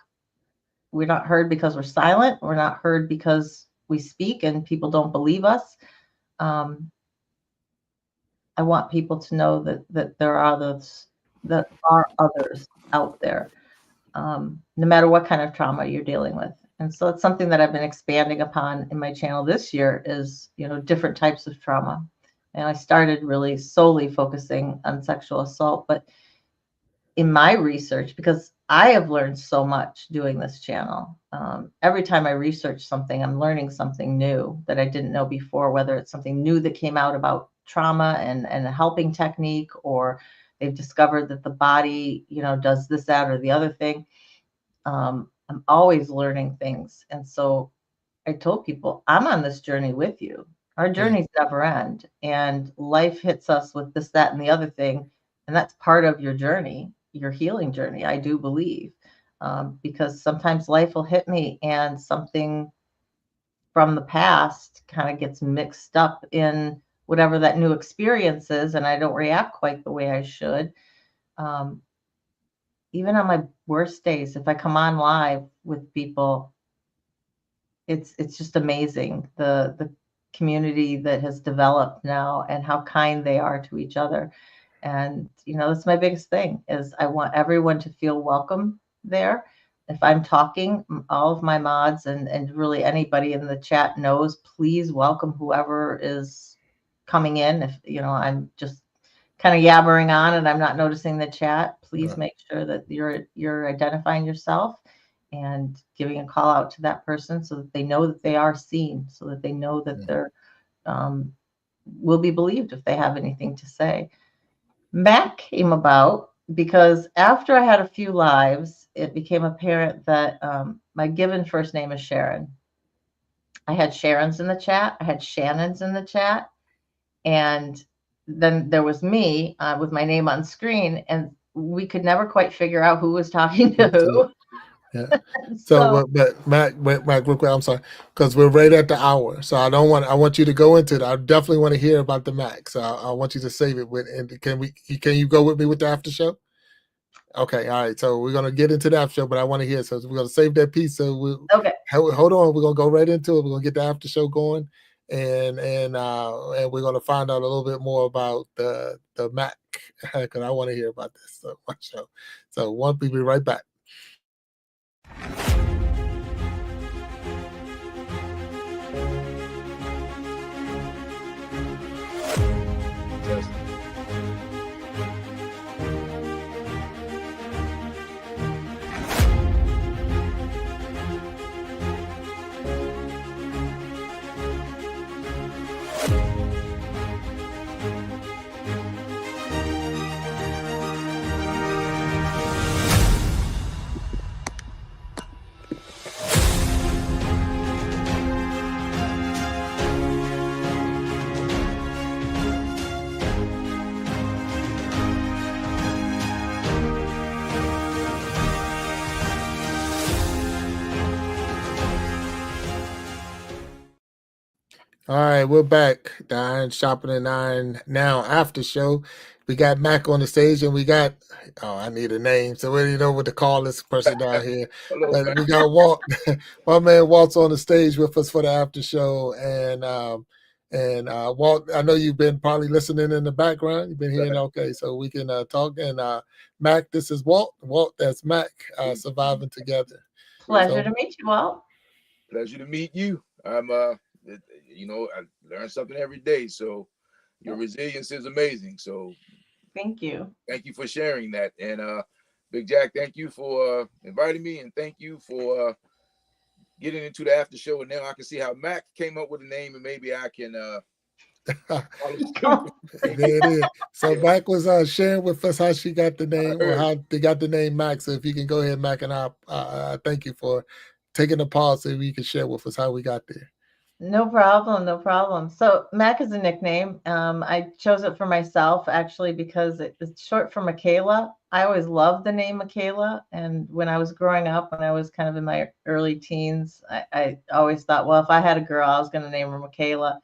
we're not heard because we're silent. We're not heard because we speak and people don't believe us. I want people to know that there are others out there, no matter what kind of trauma you're dealing with. And so it's something that I've been expanding upon in my channel this year is, different types of trauma. And I started really solely focusing on sexual assault, but in my research, because I have learned so much doing this channel. Every time I research something, I'm learning something new that I didn't know before, whether it's something new that came out about trauma and a helping technique, or they've discovered that the body, does this, that, or the other thing. I'm always learning things. And so I told people, I'm on this journey with you. Our journeys never end. And life hits us with this, that, and the other thing. And that's part of your journey, your healing journey, I do believe. Because sometimes life will hit me and something from the past kind of gets mixed up in whatever that new experience is, and I don't react quite the way I should. Even on my worst days, if I come on live with people, it's just amazing the community that has developed now and how kind they are to each other. And that's my biggest thing is I want everyone to feel welcome there. If I'm talking, all of my mods and really anybody in the chat knows, please welcome whoever is coming in. If I'm just kind of yabbering on and I'm not noticing the chat, please make sure that you're identifying yourself and giving a call out to that person so that they know that they are seen, so that they know that they're will be believed if they have anything to say. Mac came about because after I had a few lives, it became apparent that my given first name is Sharon. I had Sharon's in the chat. I had Shannon's in the chat. And then there was me with my name on screen, and we could never quite figure out who was talking to who. Yeah. So, but Mac, real quick, I'm sorry, because we're right at the hour. So I want you to go into it. I definitely want to hear about the Mac. So I want you to save it with, and can you go with me with the after show? Okay. All right. So we're going to get into the after show, but I want to hear. So we're going to save that piece. So okay. Hold on. We're going to go right into it. We're going to get the after show going, and we're going to find out a little bit more about the Mac, because I want to hear about this. So watch out. So we'll be right back. All right, we're back. The Iron Sharpening Iron Now after show. We got Mac on the stage, and we got, I need a name, so we don't know what to call this person down here. Hello, but we got Walt, my man Walt's on the stage with us for the after show, and Walt, I know you've been probably listening in the background. You've been hearing, okay, so we can talk. And Mac, this is Walt. Walt, that's Mac. Surviving together. Pleasure to meet you, Walt. Pleasure to meet you. I'm I learn something every day, so your resilience is amazing. So thank you for sharing that. And Big Jack, thank you for inviting me, and thank you for getting into the after show. And now I can see how Mac came up with a name, and maybe I can there it is. So Mac was sharing with us how she got the name, or how they got the name Mac. So if you can go ahead, Mac, and I thank you for taking the pause so you can share with us how we got there. No problem, no problem. So Mac is a nickname. I chose it for myself, actually, because it's short for Michaela. I always loved the name Michaela. And when I was growing up, when I was kind of in my early teens, I always thought, well, if I had a girl, I was going to name her Michaela.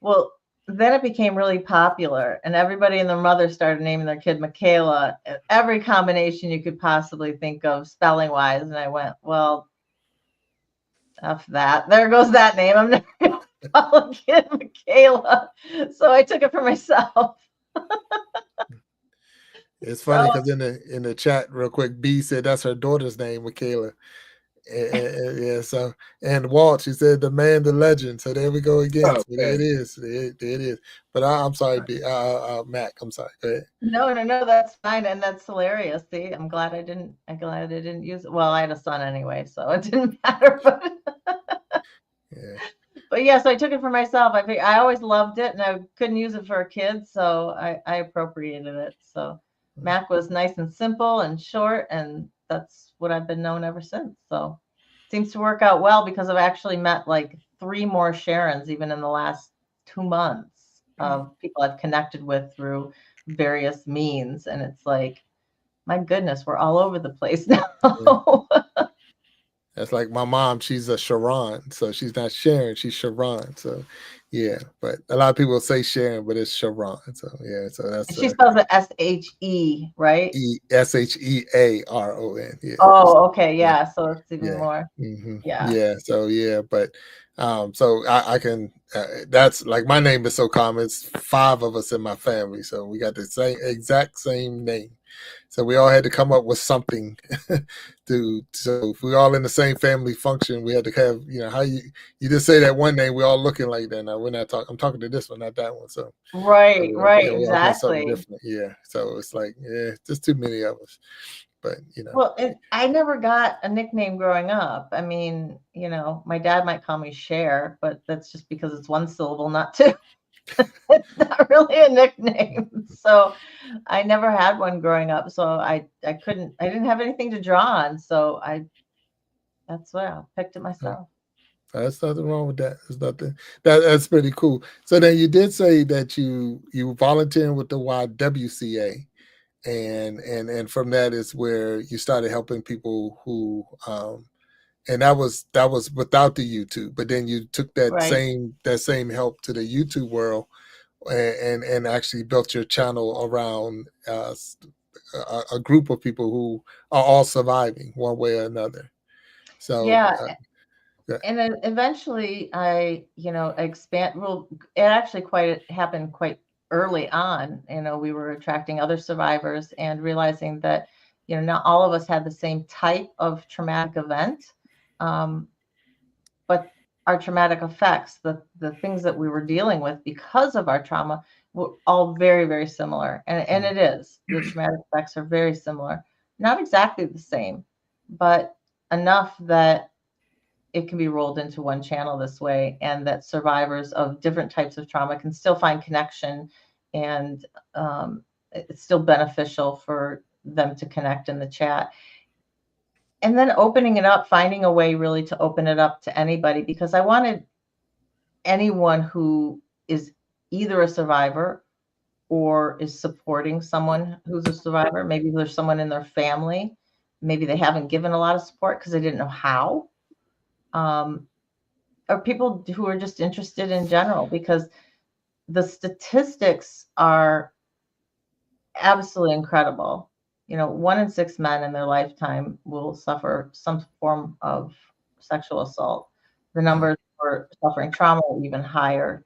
Well, then it became really popular, and everybody and their mother started naming their kid Michaela, every combination you could possibly think of spelling-wise. And I went, well, F that. There goes that name. I'm never going to call a kid Michaela. So I took it for myself. It's funny because in the chat, real quick, B said that's her daughter's name, Michaela. Yeah. So, and Walt, she said the man, the legend. So there we go again. So there it is. There it is. But I'm sorry, B. Mac. I'm sorry. Go ahead. No. That's fine, and that's hilarious. See, I'm glad I didn't use it. Well, I had a son anyway, so it didn't matter. But yeah. But yeah, so I took it for myself. I always loved it, and I couldn't use it for a kid, so I appropriated it. So Mac was nice and simple and short, and that's what I've been known ever since. So it seems to work out well, because I've actually met like 3 more Sharons even in the last 2 months of people I've connected with through various means. And it's like, my goodness, we're all over the place now. That's like my mom. She's a Sharon, so she's not Sharon. She's Sharon. So, yeah. But a lot of people say Sharon, but it's Sharon. So yeah. So that's. She spells it S-H-E, right? Shearon. Yeah. Oh, okay. Yeah. So it's even more. Mm-hmm. Yeah. Yeah. So yeah, but so I can. That's like my name is so common. It's 5 of us in my family, so we got the exact same name. So we all had to come up with something so if we're all in the same family function, we had to have, how you just say that one name, we're all looking like that. Now we're not talking, I'm talking to this one, not that one. So right, exactly. Different. Yeah. So it's like, just too many of us. But well, I never got a nickname growing up. I mean, my dad might call me Cher, but that's just because it's 1 syllable, not 2. It's not really a nickname. So I never had one growing up. So I didn't have anything to draw on. So I That's why I picked it myself. There's nothing wrong with that. There's nothing that's pretty cool. So then you did say that you volunteered with the YWCA, and from that is where you started helping people who and that was without the YouTube, but then you took that Right. same help to the YouTube world and actually built your channel around a group of people who are all surviving one way or another. So Yeah. yeah. And then eventually I, expand. Well, it actually happened quite early on. We were attracting other survivors and realizing that, not all of us had the same type of traumatic event. But our traumatic effects, the things that we were dealing with because of our trauma, were all very, very similar. And it is. The traumatic effects are very similar. Not exactly the same, but enough that it can be rolled into one channel this way, and that survivors of different types of trauma can still find connection, and it's still beneficial for them to connect in the chat. And then opening it up, finding a way really to open it up to anybody, because I wanted anyone who is either a survivor or is supporting someone who's a survivor. Maybe there's someone in their family, maybe they haven't given a lot of support because they didn't know how. Or people who are just interested in general, because the statistics are absolutely incredible. 1 in 6 men in their lifetime will suffer some form of sexual assault. The numbers for suffering trauma are even higher,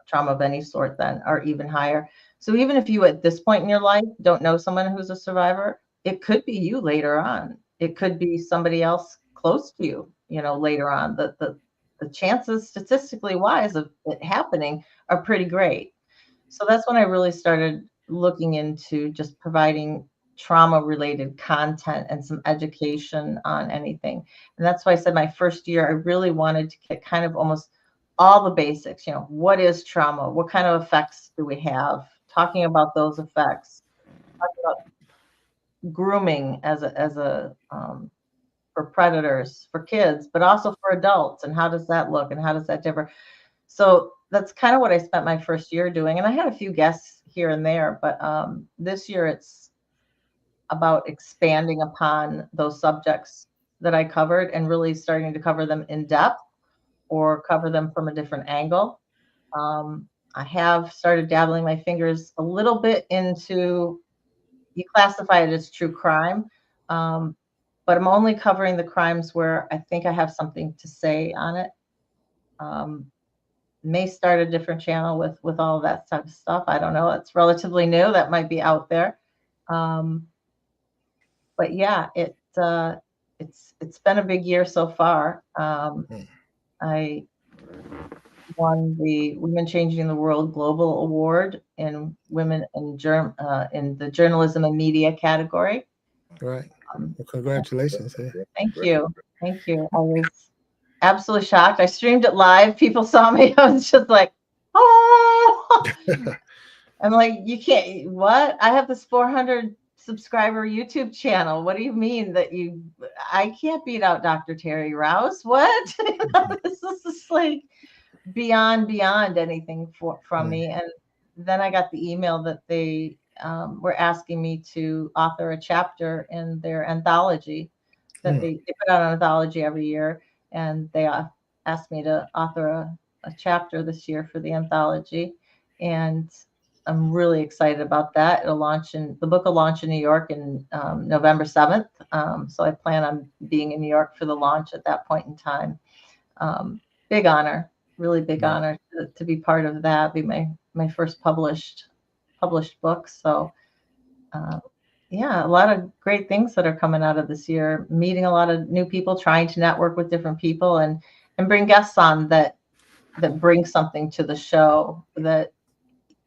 trauma of any sort then are even higher. So even if you at this point in your life don't know someone who's a survivor, it could be you later on. It could be somebody else close to you, later on. The chances statistically wise of it happening are pretty great. So that's when I really started looking into just providing trauma related content and some education on anything. And that's why I said my first year, I really wanted to get kind of almost all the basics. What is trauma? What kind of effects do we have? Talking about those effects, talking about grooming as a for predators, for kids, but also for adults. And how does that look? And how does that differ? So that's kind of what I spent my first year doing. And I had a few guests here and there, but this year it's about expanding upon those subjects that I covered and really starting to cover them in depth or cover them from a different angle. I have started dabbling my fingers a little bit into, you classify it as true crime, but I'm only covering the crimes where I think I have something to say on it. May start a different channel with all of that type of stuff. I don't know. It's relatively new. That might be out there. But yeah, it's been a big year so far. I won the Women Changing the World Global Award in Women in the Journalism and Media category. Right. Well, congratulations. Thank you. Thank you. I was absolutely shocked. I streamed it live. People saw me. I was just like, oh. I'm like, you can't, what? I have this 400 subscriber YouTube channel. What do you mean that I can't beat out Dr. Terry Rouse? What? This is just like beyond anything from me. And then I got the email that they were asking me to author a chapter in their anthology that they put out an anthology every year. And they asked me to author a chapter this year for the anthology. And I'm really excited about that. The book will launch in New York in November 7th. So I plan on being in New York for the launch at that point in time. Big honor, really big honor to be part of that, be my first published book. So yeah, a lot of great things that are coming out of this year, meeting a lot of new people, trying to network with different people and bring guests on that bring something to the show that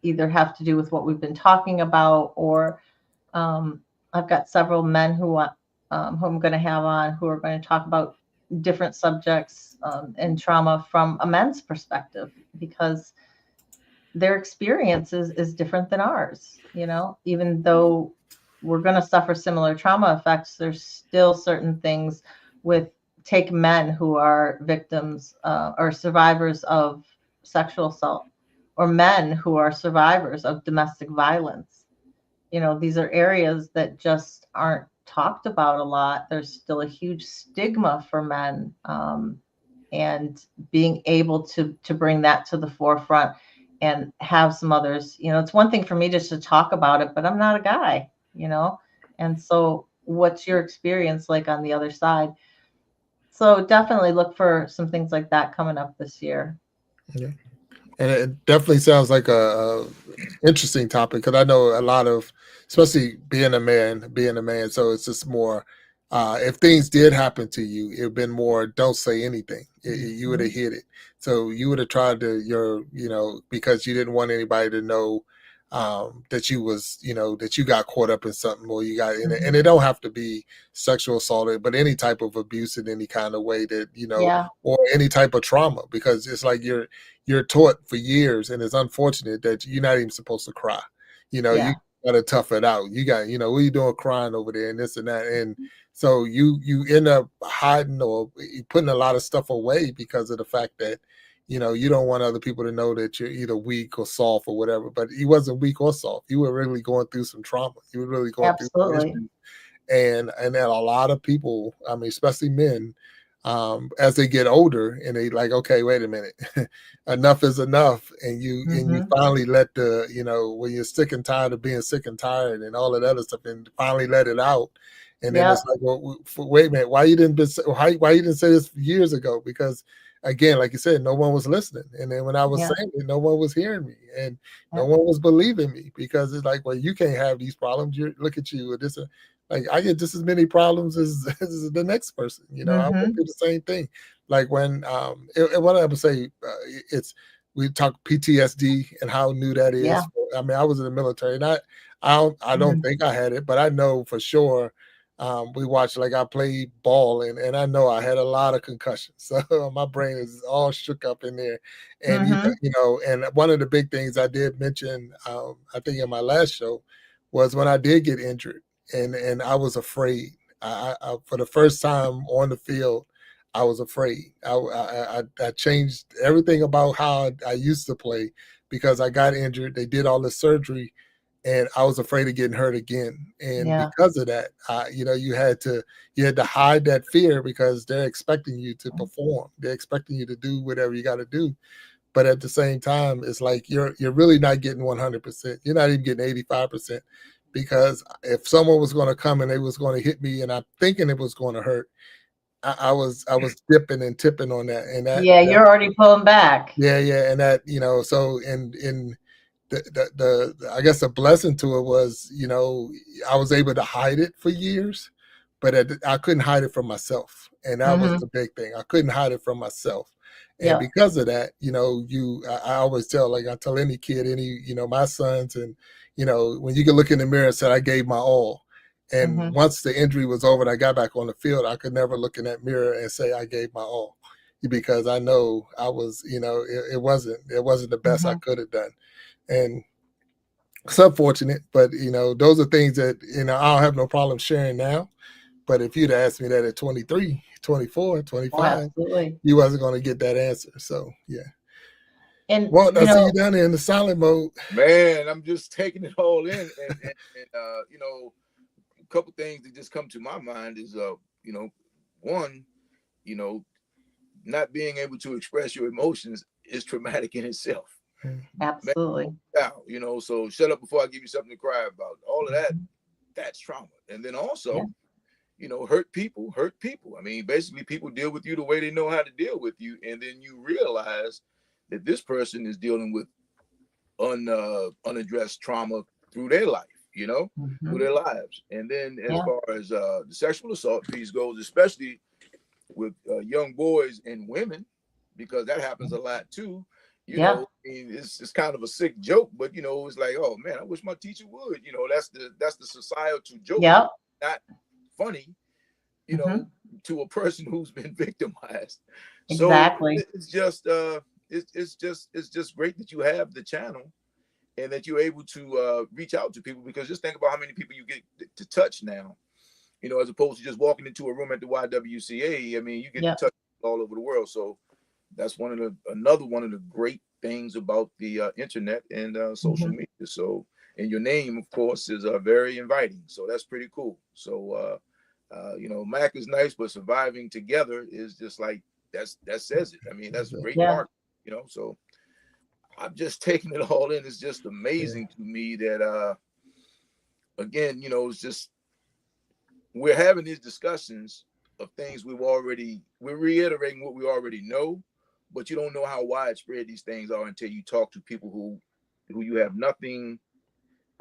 either have to do with what we've been talking about, or I've got several men who I'm going to have on who are going to talk about different subjects and trauma from a men's perspective, because their experience is different than ours. Even though we're going to suffer similar trauma effects, there's still certain things with take men who are victims or survivors of sexual assault, or men who are survivors of domestic violence. You know, these are areas that just aren't talked about a lot. There's still a huge stigma for men, and being able to bring that to the forefront and have some others. You know, it's one thing for me just to talk about it, but I'm not a guy, you know. And so what's your experience like on the other side? So definitely look for some things like that coming up this year. Yeah. And it definitely sounds like a interesting topic, because I know a lot of, especially being a man. So it's just more, if things did happen to you, it would been more, don't say anything. You would have hid it. So you would have tried to, because you didn't want anybody to know that you was, that you got caught up in something, or you got in it. And it don't have to be sexual assault, but any type of abuse in any kind of way that, Yeah. or any type of trauma, because it's like you're taught for years, and it's unfortunate that you're not even supposed to cry. You Yeah. got to tough it out. You got, what are you doing crying over there and this and that? And so you end up hiding or putting a lot of stuff away because of the fact that, you don't want other people to know that you're either weak or soft or whatever. But you wasn't weak or soft. You were really going through some trauma. You were really going through some Absolutely. issues. And then a lot of people, I mean, especially men, as they get older, and they like, okay, wait a minute, enough is enough, and you finally let the, when you're sick and tired of being sick and tired and all of that other stuff, and finally let it out. And then it's like, well, wait a minute, why you didn't say this years ago? Because again, like you said, no one was listening. And then when I was saying it, no one was hearing me, and no one was believing me, because it's like, well, you can't have these problems. Look at you, this. Like, I get just as many problems as the next person. I went through the same thing. Like when what I would say, it's, we talk PTSD and how new that is. Yeah. I mean, I was in the military, and I don't think I had it, but I know for sure. We watched, like, I played ball, and I know I had a lot of concussions, so my brain is all shook up in there. And and one of the big things I did mention, I think in my last show, was when I did get injured. And I was afraid. I for the first time on the field, I was afraid. I changed everything about how I used to play, because I got injured. They did all the surgery, and I was afraid of getting hurt again. And because of that, you had to hide that fear, because they're expecting you to perform. They're expecting you to do whatever you got to do. But at the same time, it's like you're really not getting 100%. You're not even getting 85%. Because if someone was going to come and they was going to hit me, and I'm thinking it was going to hurt, I was dipping and tipping on that. And you're already pulling back. Yeah, and that, so in the I guess a blessing to it was, I was able to hide it for years, but I couldn't hide it from myself. And that was the big thing. I couldn't hide it from myself. And because of that, I always tell, like I tell any kid, my sons, and, when you can look in the mirror and say, I gave my all. And once the injury was over and I got back on the field, I could never look in that mirror and say I gave my all, because I know I was, it wasn't the best I could have done. And it's unfortunate, but those are things that, I don't have no problem sharing now. But if you'd asked me that at 23, 24, 25, you wasn't going to get that answer. So, yeah. And well, I see you down there in the silent mode. Man, I'm just taking it all in. And a couple things that just come to my mind is, one, not being able to express your emotions is traumatic in itself. Absolutely. So shut up before I give you something to cry about. All of that, that's trauma. And then also, hurt people. I mean, basically people deal with you the way they know how to deal with you. And then you realize that this person is dealing with unaddressed trauma through their life, through their lives. And then as far as the sexual assault piece goes, especially with young boys and women, because that happens a lot too. I mean, it's kind of a sick joke, but it's like, oh man, I wish my teacher would. That's the societal joke. Not funny, to a person who's been victimized. Exactly. So it's just great that you have the channel and that you're able to reach out to people, because just think about how many people you get to touch now. you know, as opposed to just walking into a room at the YWCA. I mean, you get to touch all over the world. So that's another one of the great things about the internet and social media. So, and your name, of course, is very inviting. So that's pretty cool. So, you know, Mac is nice, but surviving together is just like that says it. I mean, that's a great mark, you know. So I'm just taking it all in. It's just amazing to me that again, you know, it's just we're having these discussions of things we're reiterating what we already know, but you don't know how widespread these things are until you talk to people who you have nothing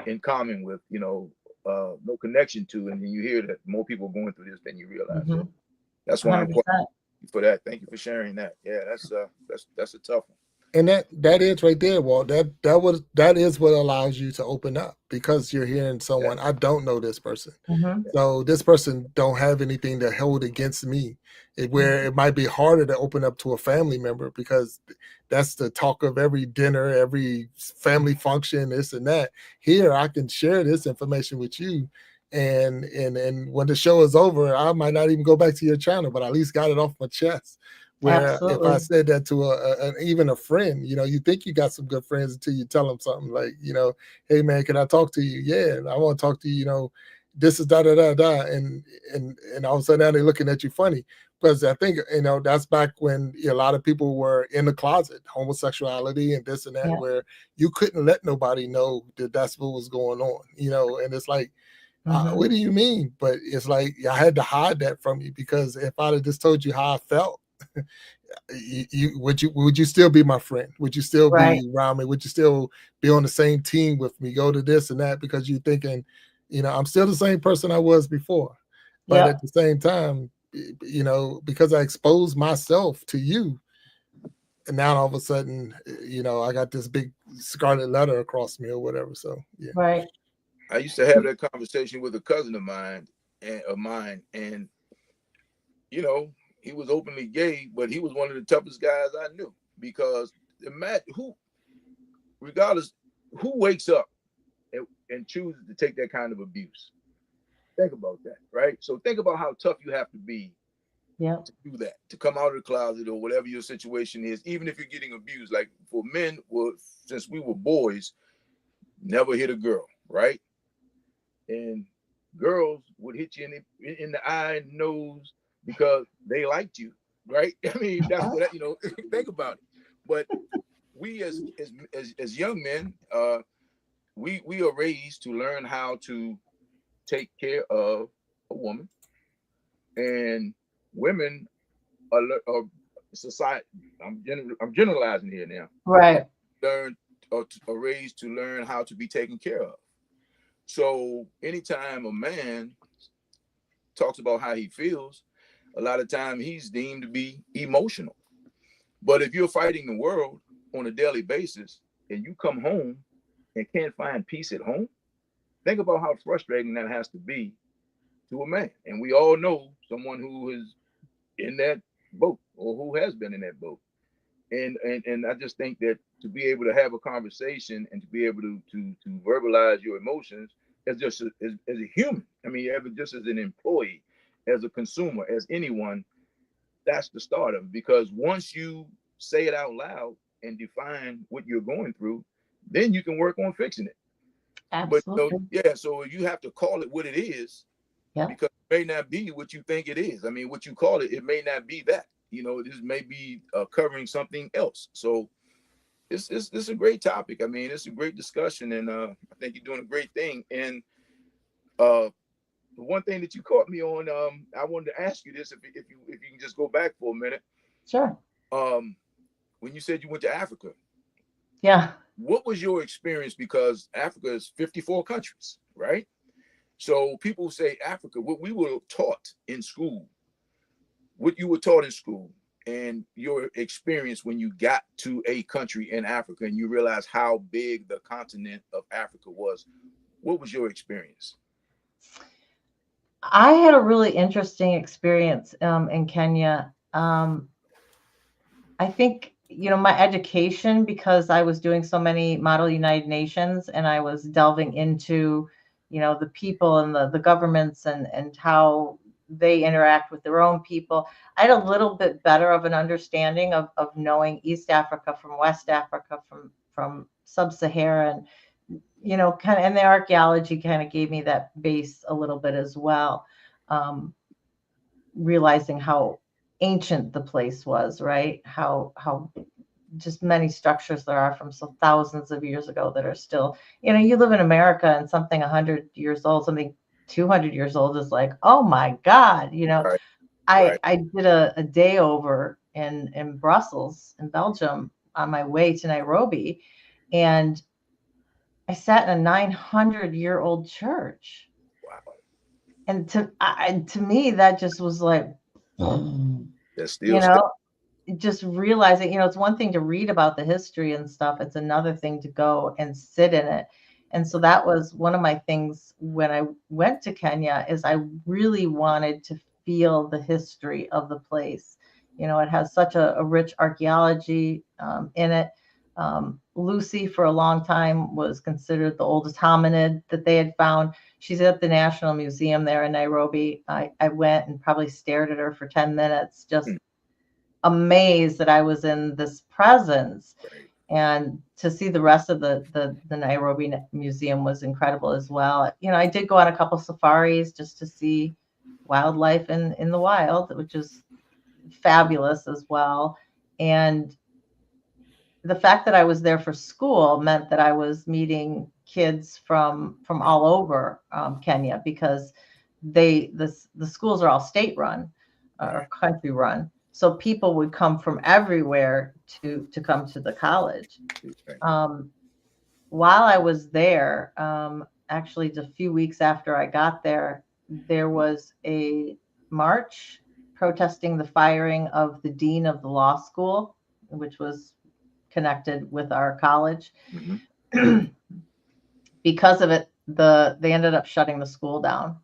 in common with, you know, no connection to, and then you hear that more people are going through this than you realize. So that's why 100%. I'm quite for that. Thank you for sharing that. Yeah, that's a tough one. And that is right there, Walt. That is what allows you to open up, because you're hearing someone, I don't know this person. So this person don't have anything to hold against me. Where it might be harder to open up to a family member, because that's the talk of every dinner, every family function, this and that. Here, I can share this information with you. And when the show is over, I might not even go back to your channel, but I at least got it off my chest. Where if I said that to even a friend, you know, you think you got some good friends until you tell them something like, you know, hey man, can I talk to you? Yeah, I want to talk to you. You know, this is da da da da, and all of a sudden now they're looking at you funny, because I think, you know, that's back when a lot of people were in the closet, homosexuality and this and that, where you couldn't let nobody know that that's what was going on, you know, and it's like. What do you mean? But it's like I had to hide that from you, because if I'd have just told you how I felt, would you still be my friend? Would you still be around me? Would you still be on the same team with me? Go to this and that, because you're thinking, you know, I'm still the same person I was before. But at the same time, you know, because I exposed myself to you, and now all of a sudden, you know, I got this big scarlet letter across me or whatever. So yeah. I used to have that conversation with a cousin of mine, and you know, he was openly gay, but he was one of the toughest guys I knew, because imagine regardless, who wakes up and chooses to take that kind of abuse? Think about that, right? So think about how tough you have to be to do that, to come out of the closet or whatever your situation is, even if you're getting abused. Like for men, since we were boys, never hit a girl, right? And girls would hit you in the eye and nose because they liked you, right? I mean, that's what, you know, think about it. But we as young men, we are raised to learn how to take care of a woman, and women are society. I'm generalizing here now. Right. Are raised to learn how to be taken care of. So anytime a man talks about how he feels, a lot of time he's deemed to be emotional. But if you're fighting the world on a daily basis and you come home and can't find peace at home, think about how frustrating that has to be to a man. And we all know someone who is in that boat or who has been in that boat. And I just think that to be able to have a conversation and to be able to verbalize your emotions as just as a human, I mean, just as an employee, as a consumer, as anyone, that's the start of it. Because once you say it out loud and define what you're going through, then you can work on fixing it. Absolutely. But so you have to call it what it is, because it may not be what you think it is. I mean, what you call it, it may not be that. You know, this may be covering something else. So it's a great topic. I mean, it's a great discussion, and I think you're doing a great thing. And the one thing that you caught me on, I wanted to ask you this, if you can just go back for a minute. Sure. When you said you went to Africa. Yeah. What was your experience? Because Africa is 54 countries, right? So people say Africa, what we were taught in school, what you were taught in school, and your experience when you got to a country in Africa and you realized how big the continent of Africa was. What was your experience? I had a really interesting experience in Kenya. I think, you know, my education, because I was doing so many Model United Nations and I was delving into, you know, the people and the governments and how they interact with their own people. I had a little bit better of an understanding of knowing East Africa from West Africa, from sub-Saharan, you know, kind of, and the archaeology kind of gave me that base a little bit as well. Realizing how ancient the place was, right? How just many structures there are from so thousands of years ago that are still, you know, you live in America and something 100 years old, something 200 years old is like, oh my God, you know. Right. I did a day over in Brussels, in Belgium, on my way to Nairobi, and I sat in a 900-year-old church. Wow. And to me, that just was like, That's you still know, just realizing, you know, it's one thing to read about the history and stuff. It's another thing to go and sit in it. And so that was one of my things when I went to Kenya, is I really wanted to feel the history of the place. You know, it has such a rich archaeology in it. Lucy, for a long time, was considered the oldest hominid that they had found. She's at the National Museum there in Nairobi. I went and probably stared at her for 10 minutes, just amazed that I was in this presence. right. And to see the rest of the Nairobi Museum was incredible as well. You know, I did go on a couple safaris just to see wildlife in the wild, which is fabulous as well. And the fact that I was there for school meant that I was meeting kids from all over Kenya, because the schools are all state run or country run. So people would come from everywhere to come to the college. While I was there, actually just a few weeks after I got there, there was a march protesting the firing of the dean of the law school, which was connected with our college. Mm-hmm. Because of it, they ended up shutting the school down.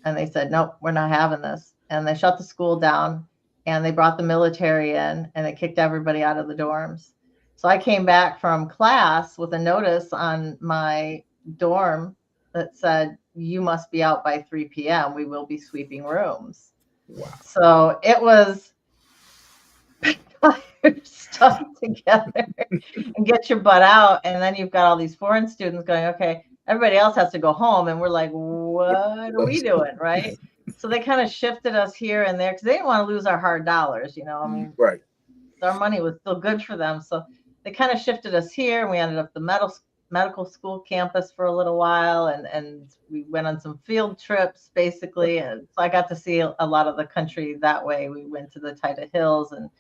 And they said, nope, we're not having this. And they shut the school down, and they brought the military in, and they kicked everybody out of the dorms. So I came back from class with a notice on my dorm that said, you must be out by 3 p.m. We will be sweeping rooms. Wow. So it was stuff together and get your butt out. And then you've got all these foreign students going, okay, everybody else has to go home. And we're like, what are we doing? Right. So they kind of shifted us here and there because they didn't want to lose our hard dollars. You know, I mean, right. Our money was still good for them. So they kind of shifted us here, and we ended up the medical school campus for a little while. And we went on some field trips basically. And so I got to see a lot of the country that way. We went to the Taita Hills, and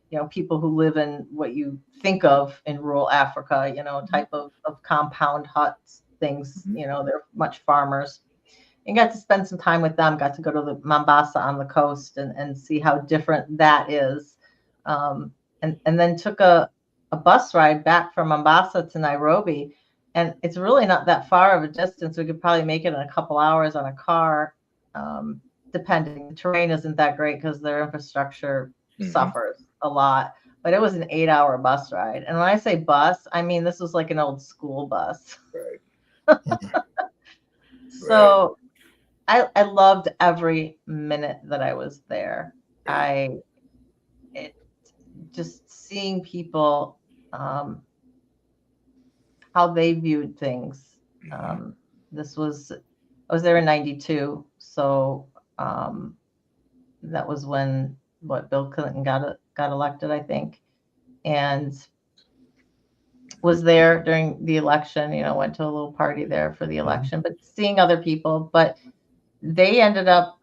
you know, people who live in what you think of in rural Africa, you know, type of compound huts, things, you know, they're much farmers. And got to spend some time with them, got to go to the Mombasa on the coast and see how different that is. And then took a bus ride back from Mombasa to Nairobi. And it's really not that far of a distance. We could probably make it in a couple hours on a car, depending. The terrain isn't that great because their infrastructure suffers a lot, but it was an 8-hour bus ride. And when I say bus, I mean this was like an old school bus. Right. So I loved every minute that I was there. Just seeing people, how they viewed things. I was there in 92. So that was when Bill Clinton got elected, I think, and was there during the election. You know, went to a little party there for the election, but seeing other people. But they ended up,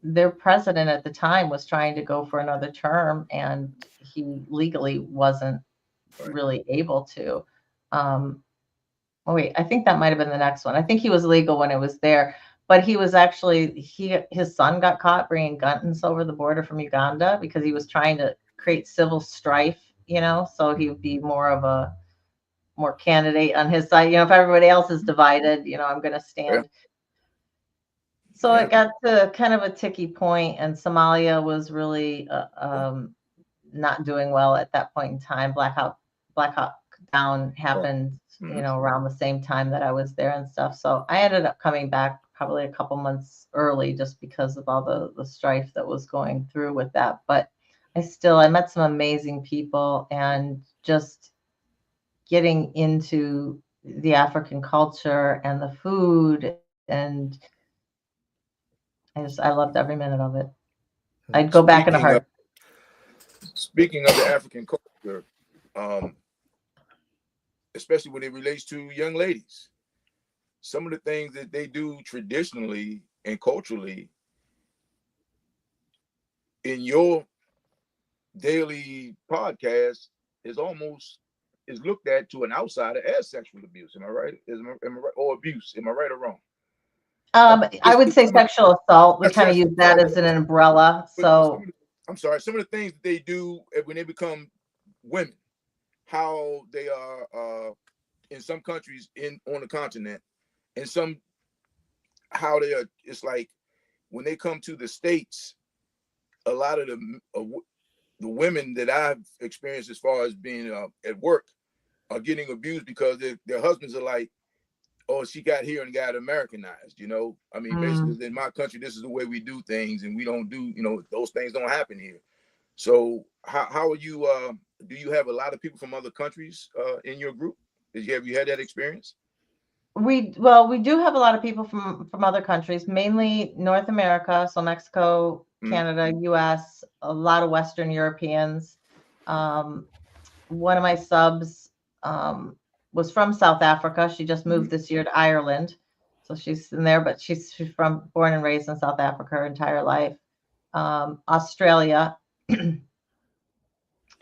their president at the time was trying to go for another term, and he legally wasn't really able to. I think that might have been the next one. I think he was legal when it was there. But he was actually, his son got caught bringing guns over the border from Uganda because he was trying to create civil strife, you know, so he would be more candidate on his side. You know, if everybody else is divided, you know, I'm going to stand. So it got to kind of a ticky point, and Somalia was really not doing well at that point in time. Black Hawk Down happened you know, around the same time that I was there and stuff. So I ended up coming back probably a couple months early just because of all the strife that was going through with that. But I met some amazing people, and just getting into the African culture and the food, and I loved every minute of it. I'd go back in a heart. Speaking of the African culture, especially when it relates to young ladies, some of the things that they do traditionally and culturally in your daily podcast is looked at to an outsider as sexual abuse. Am I right? Am I right? Or abuse? Am I right or wrong? I would say sexual assault. We kind of use that as an umbrella. So I'm sorry. Some of the things that they do when they become women, how they are in some countries on the continent, and some how they are. It's like when they come to the States, a lot of the women that I've experienced as far as being at work are getting abused because their husbands are like, oh, she got here and got Americanized, you know? I mean, basically in my country, this is the way we do things, and we don't do, you know, those things don't happen here. So how are you, do you have a lot of people from other countries in your group? Have you had that experience? We do have a lot of people from other countries, mainly North America, so Mexico, Canada, US, a lot of Western Europeans. One of my subs was from South Africa. She just moved this year to Ireland, so she's in there, but she's born and raised in South Africa her entire life. Australia.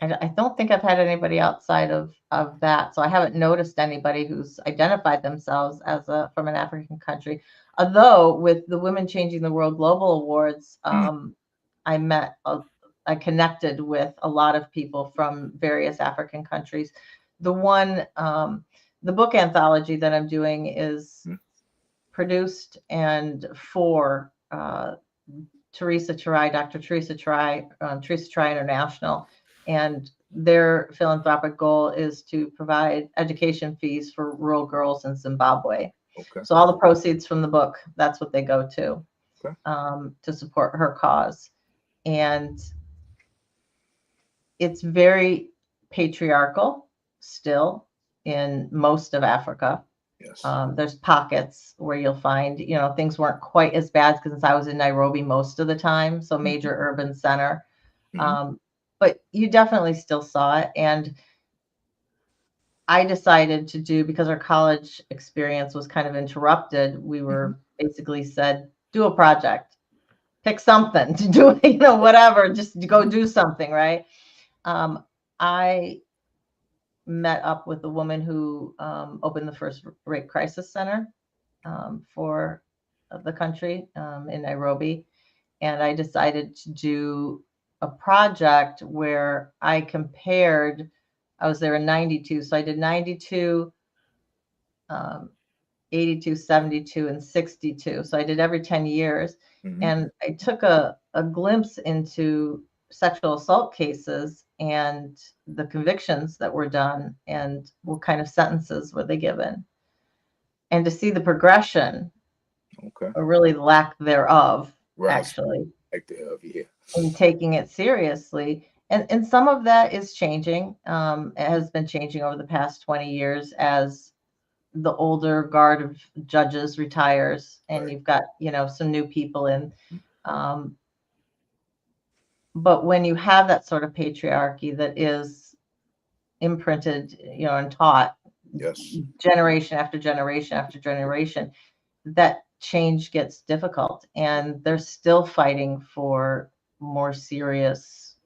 I don't think I've had anybody outside of that. So I haven't noticed anybody who's identified themselves as from an African country. Although with the Women Changing the World Global Awards, I connected with a lot of people from various African countries. The book anthology that I'm doing is produced and for Teresa Chirai, Dr. Teresa Chirai, Teresa Chirai International. And their philanthropic goal is to provide education fees for rural girls in Zimbabwe. Okay. So all the proceeds from the book, that's what they go to, to support her cause. And it's very patriarchal still in most of Africa. Yes. There's pockets where you'll find, you know, things weren't quite as bad because I was in Nairobi most of the time, so major urban center. But you definitely still saw it. And I decided to do, because our college experience was kind of interrupted, we were basically said, do a project, pick something to do, you know, whatever, just go do something, right? I met up with a woman who opened the first rape crisis center for the country in Nairobi. And I decided to do a project where I compared, I was there in 92. So I did 92, 82, 72, and 62. So I did every 10 years. And I took a glimpse into sexual assault cases and the convictions that were done and what kind of sentences were they given. And to see the progression, or really lack thereof, actually, and taking it seriously. And some of that is changing. It has been changing over the past 20 years as the older guard of judges retires, and you've got, you know, some new people in. But when you have that sort of patriarchy that is imprinted, you know, and taught generation after generation after generation, that change gets difficult. And they're still fighting for more serious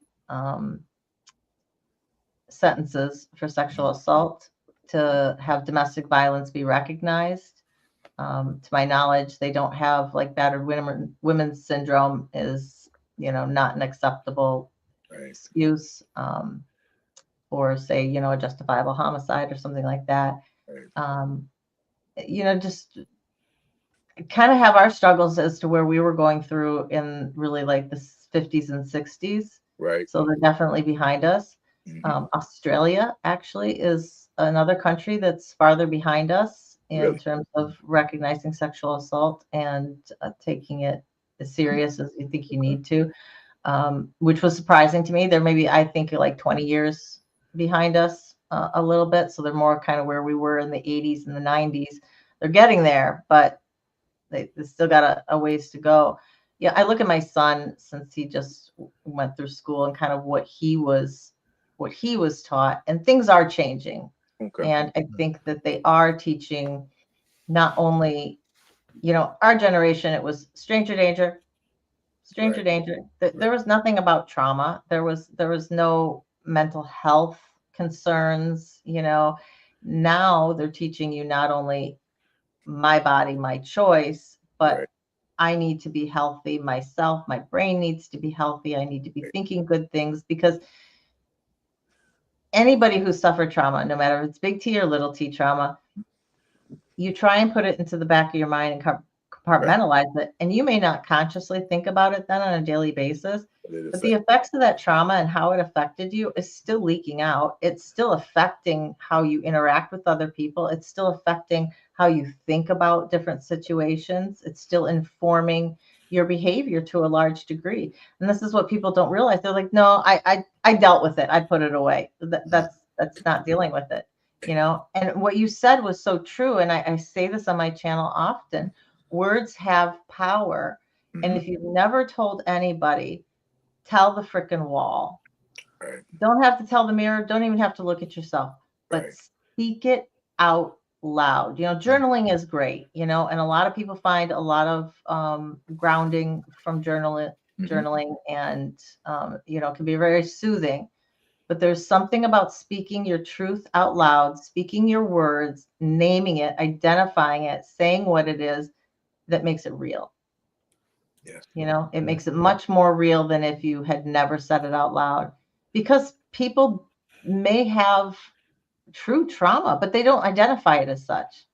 sentences for sexual assault, to have domestic violence be recognized. To my knowledge, they don't have, like, battered women's syndrome is, you know, not an acceptable excuse, or say, you know, a justifiable homicide or something like that. You know, just kind of have our struggles as to where we were going through in really like the 50s and 60s. So they're definitely behind us. Australia actually is another country that's farther behind us in Really? terms of recognizing sexual assault and taking it as serious as you think you need to, which was surprising to me. They're maybe, I think, like 20 years behind us a little bit. So they're more kind of where we were in the 80s and the 90s. They're getting there, but they still got a ways to go. Yeah, I look at my son since he just went through school and kind of what he was taught, and things are changing. Okay. And I think that they are teaching not only, our generation, it was stranger danger, stranger Right. danger. There was nothing about trauma. There was no mental health concerns. Now they're teaching you not only my body, my choice, but Right. I need to be healthy myself. My brain needs to be healthy. I need to be thinking good things, because anybody who suffered trauma, no matter if it's big T or little t trauma, you try and put it into the back of your mind and compartmentalize it. And you may not consciously think about it then on a daily basis, but the effects of that trauma and how it affected you is still leaking out. It's still affecting how you interact with other people. It's still affecting how you think about different situations. It's still informing your behavior to a large degree. And this is what people don't realize. They're like, no, I dealt with it. I put it away. That's not dealing with it. And what you said was so true. And I say this on my channel often. Words have power. And if you've never told anybody, tell the frickin' wall. Right. Don't have to tell the mirror. Don't even have to look at yourself, but speak it out loud. Journaling is great, and a lot of people find a lot of grounding from journaling, and, can be very soothing. But there's something about speaking your truth out loud, speaking your words, naming it, identifying it, saying what it is, that makes it real. Yes. It makes it much more real than if you had never said it out loud, because people may have true trauma, but they don't identify it as such.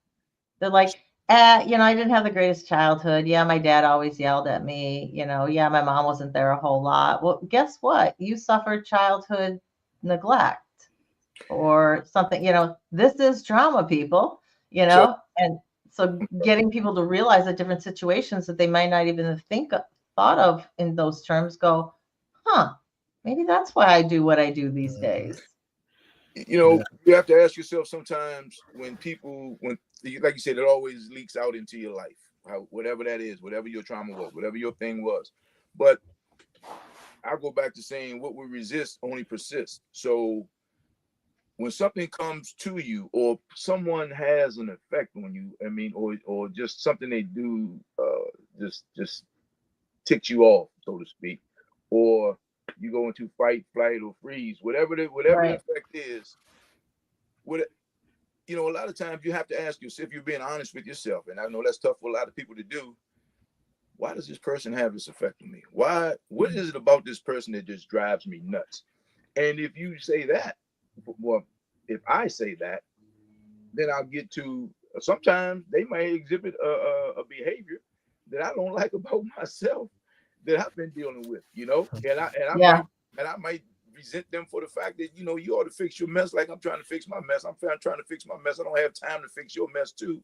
They're like, I didn't have the greatest childhood. Yeah, my dad always yelled at me. Yeah, my mom wasn't there a whole lot. Well, guess what? You suffered childhood neglect or something. This is trauma, people, and so getting people to realize that different situations that they might not even thought of in those terms, go, maybe that's why I do what I do these days. You have to ask yourself sometimes, when like you said, it always leaks out into your life, whatever that is, whatever your trauma was, whatever your thing was. But I go back to saying, what we resist only persists. So when something comes to you, or someone has an effect on you, or just something they do, just ticks you off, so to speak, or you go into fight, flight, or freeze, whatever the effect is, a lot of times you have to ask yourself, if you're being honest with yourself, and I know that's tough for a lot of people to do, why does this person have this effect on me? What is it about this person that just drives me nuts? And if you say that, well, if I say that, then I'll get to, sometimes they may exhibit a behavior that I don't like about myself, that I've been dealing with, and I might resent them for the fact that, you ought to fix your mess like I'm trying to fix my mess. I'm trying to fix my mess. I don't have time to fix your mess too.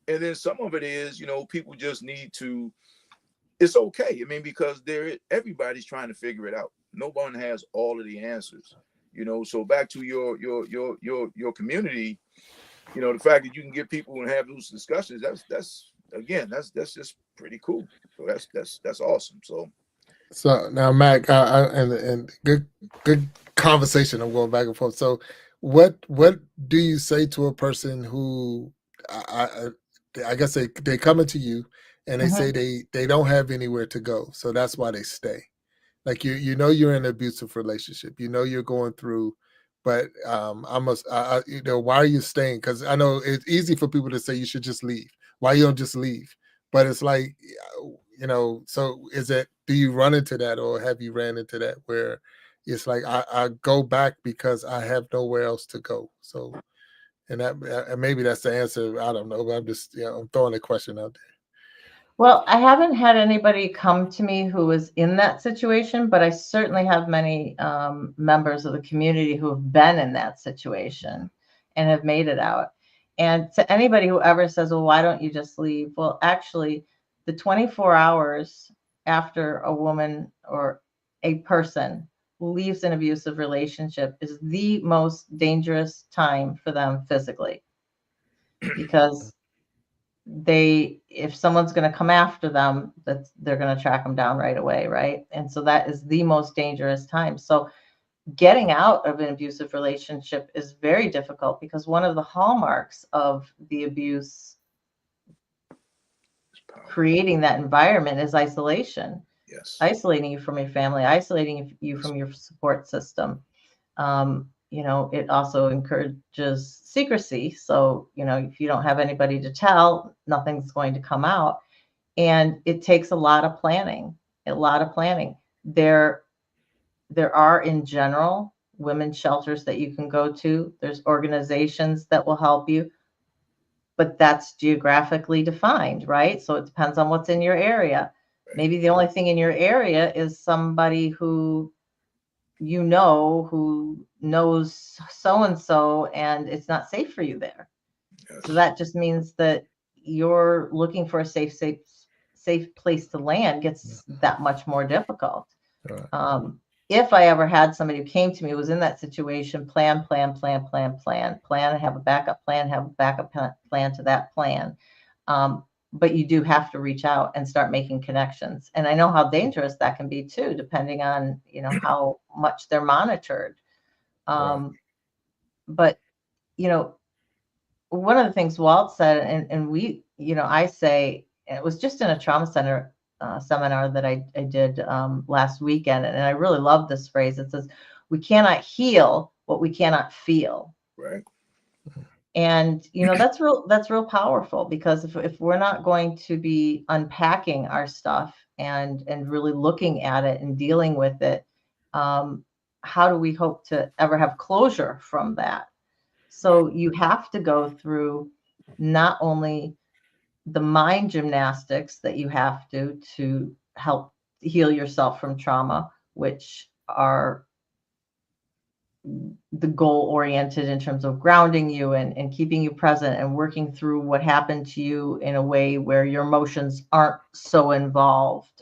And then some of it is, people just need to, it's okay. Because everybody's trying to figure it out. No one has all of the answers, so back to your community, the fact that you can get people and have those discussions, that's just pretty cool. So that's awesome. So now, Mac, and good conversation. I'm going back and forth. So, what do you say to a person who, I guess they come into you and they say they don't have anywhere to go, so that's why they stay. Like you're in an abusive relationship. You're going through, but why are you staying? Because I know it's easy for people to say you should just leave. Why you don't just leave? But it's like, so do you run into that, or have you ran into that where it's like, I go back because I have nowhere else to go? So, and maybe that's the answer. I don't know, but I'm just, I'm throwing a question out there. Well, I haven't had anybody come to me who was in that situation, but I certainly have many members of the community who have been in that situation. and have made it out. And to anybody who ever says, well, why don't you just leave? Well, actually, the 24 hours after a woman or a person leaves an abusive relationship is the most dangerous time for them physically, because if someone's going to come after them, they're going to track them down right away, right? And so that is the most dangerous time. So getting out of an abusive relationship is very difficult, because one of the hallmarks of the abuse creating that environment is isolation. Yes. Isolating you from your family, isolating you from your support system. It also encourages secrecy. So, if you don't have anybody to tell, nothing's going to come out. And it takes a lot of planning, There are, in general, women's shelters that you can go to. There's organizations that will help you, but that's geographically defined, right? So it depends on what's in your area. Maybe the only thing in your area is somebody who knows so-and-so, and it's not safe for you there. Yes. So that just means that you're looking for a safe place to land gets that much more difficult. Right. If I ever had somebody who came to me, was in that situation, plan, and have a backup plan, plan to that plan. But you do have to reach out and start making connections. And I know how dangerous that can be too, depending on, how much they're monitored. Right. But, one of the things Walt said, and we, I say, it was just in a trauma center seminar that I did last weekend. And I really love this phrase. It says, we cannot heal what we cannot feel. Right. And, that's real powerful, because if we're not going to be unpacking our stuff and really looking at it and dealing with it, how do we hope to ever have closure from that? So you have to go through not only the mind gymnastics that you have to help heal yourself from trauma, which are the goal oriented in terms of grounding you and keeping you present and working through what happened to you in a way where your emotions aren't so involved.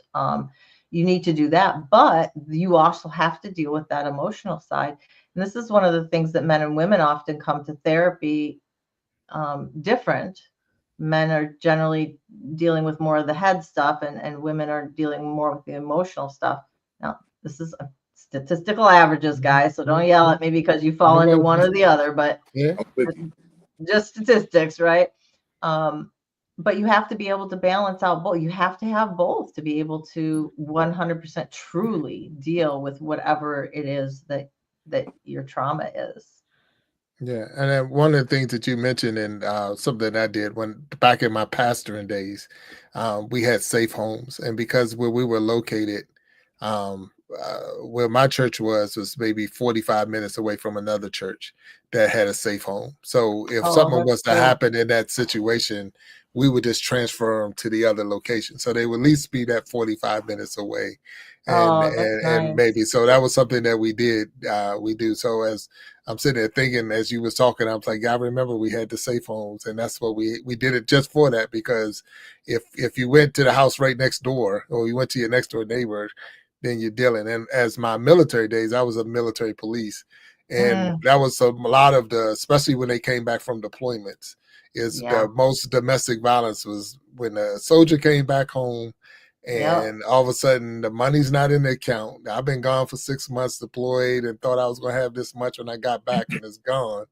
You need to do that, but you also have to deal with that emotional side. And this is one of the things that men and women often come to therapy different. Men are generally dealing with more of the head stuff, and women are dealing more with the emotional stuff. Now, this is statistical averages, guys, so don't yell at me because you fall into one or the other, but just statistics, right? But you have to be able to balance out both. You have to have both to be able to 100% truly deal with whatever it is that your trauma is. Yeah, and then one of the things that you mentioned, and something I did when back in my pastoring days, we had safe homes, and because where we were located, where my church was maybe 45 minutes away from another church that had a safe home. So if something was to happen in that situation, we would just transfer them to the other location. So they would at least be that 45 minutes away. And maybe, so that was something that we did. We do. So as I'm sitting there thinking, as you was talking, I was like, I remember we had the safe homes, and that's what we did it just for that, because if you went to the house right next door, or you went to your next door neighbor, then you're dealing. And as my military days, I was a military police, and that was a lot of especially when they came back from deployments, the most domestic violence was when a soldier came back home. And all of a sudden, the money's not in the account. I've been gone for 6 months deployed and thought I was going to have this much when I got back, and it's gone.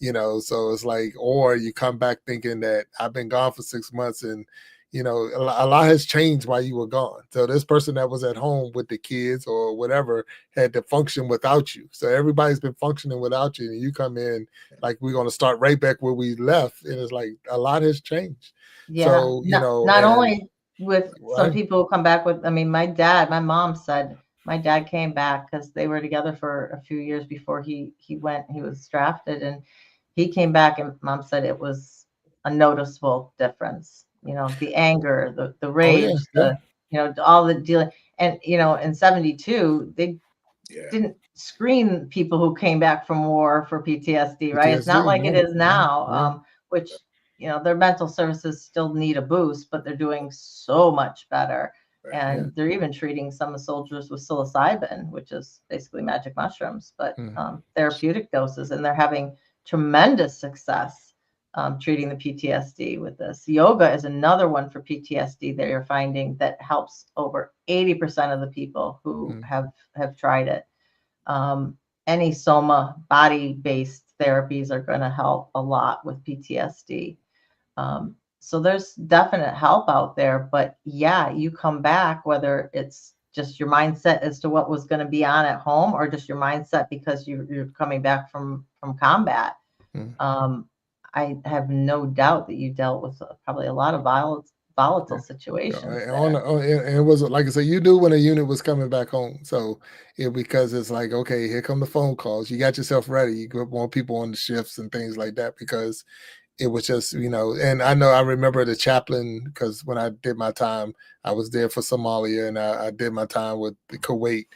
So it's like, or you come back thinking that I've been gone for 6 months, and, a lot has changed while you were gone. So this person that was at home with the kids or whatever had to function without you. So everybody's been functioning without you, and you come in like we're going to start right back where we left. And it's like a lot has changed. Yeah. So, not only with some people who come back with, my mom said my dad came back because they were together for a few years before he was drafted, and he came back, and mom said it was a noticeable difference. The anger, the rage, all the dealing. And, in 72, didn't screen people who came back from war for PTSD, right? It's not like it is now, which, their mental services still need a boost, but they're doing so much better. And they're even treating some of the soldiers with psilocybin, which is basically magic mushrooms, but therapeutic doses, and they're having tremendous success treating the PTSD with this. Yoga is another one for PTSD that you're finding that helps over 80% of the people who have tried it. Any soma body-based therapies are going to help a lot with PTSD. So there's definite help out there, but yeah, you come back, whether it's just your mindset as to what was going to be on at home, or just your mindset because you're coming back from combat. I have no doubt that you dealt with probably a lot of volatile situations. And it was, like I said, you knew when a unit was coming back home. So because it's like, okay, here come the phone calls. You got yourself ready. You put more people on the shifts and things like that, because it was just, and I remember the chaplain, because when I did my time, I was there for Somalia, and I did my time with the Kuwait.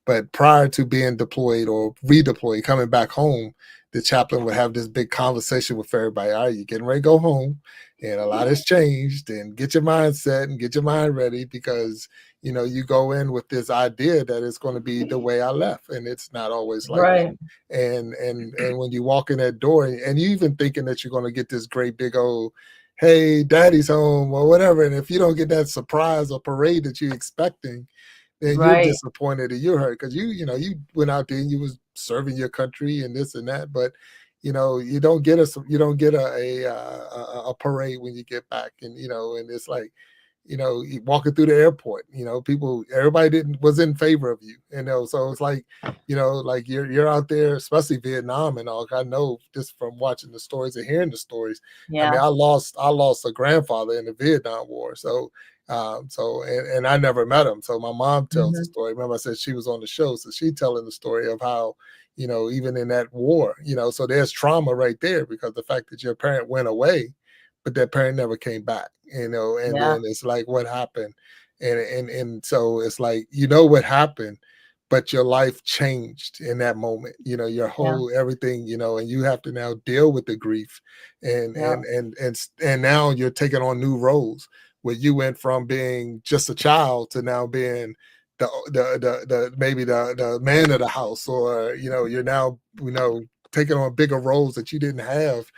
But prior to being deployed or redeployed, coming back home, the chaplain would have this big conversation with everybody. All right, you're getting ready to go home, and a lot has changed, and get your mindset and get your mind ready, because you go in with this idea that it's going to be the way I left, and it's not always like that. And when you walk in that door, and you even thinking that you're going to get this great big old, hey, daddy's home or whatever, and if you don't get that surprise or parade that you're expecting, then you're disappointed and you're hurt, because you went out there and you was serving your country and this and that, but you don't get a parade when you get back, and and it's like, walking through the airport, everybody was in favor of you, so it's like, like you're out there, especially Vietnam and all. I know just from watching the stories and hearing the stories. I mean, I lost a grandfather in the Vietnam War, so and I never met him. So my mom tells the story. Remember, I said she was on the show, so she telling the story of how, even in that war, so there's trauma right there, because the fact that your parent went away, but that parent never came back, and then it's like, what happened? And so it's like, what happened, but your life changed in that moment, your whole everything, and you have to now deal with the grief, and now you're taking on new roles, where you went from being just a child to now being the maybe the man of the house, or you're now taking on bigger roles that you didn't have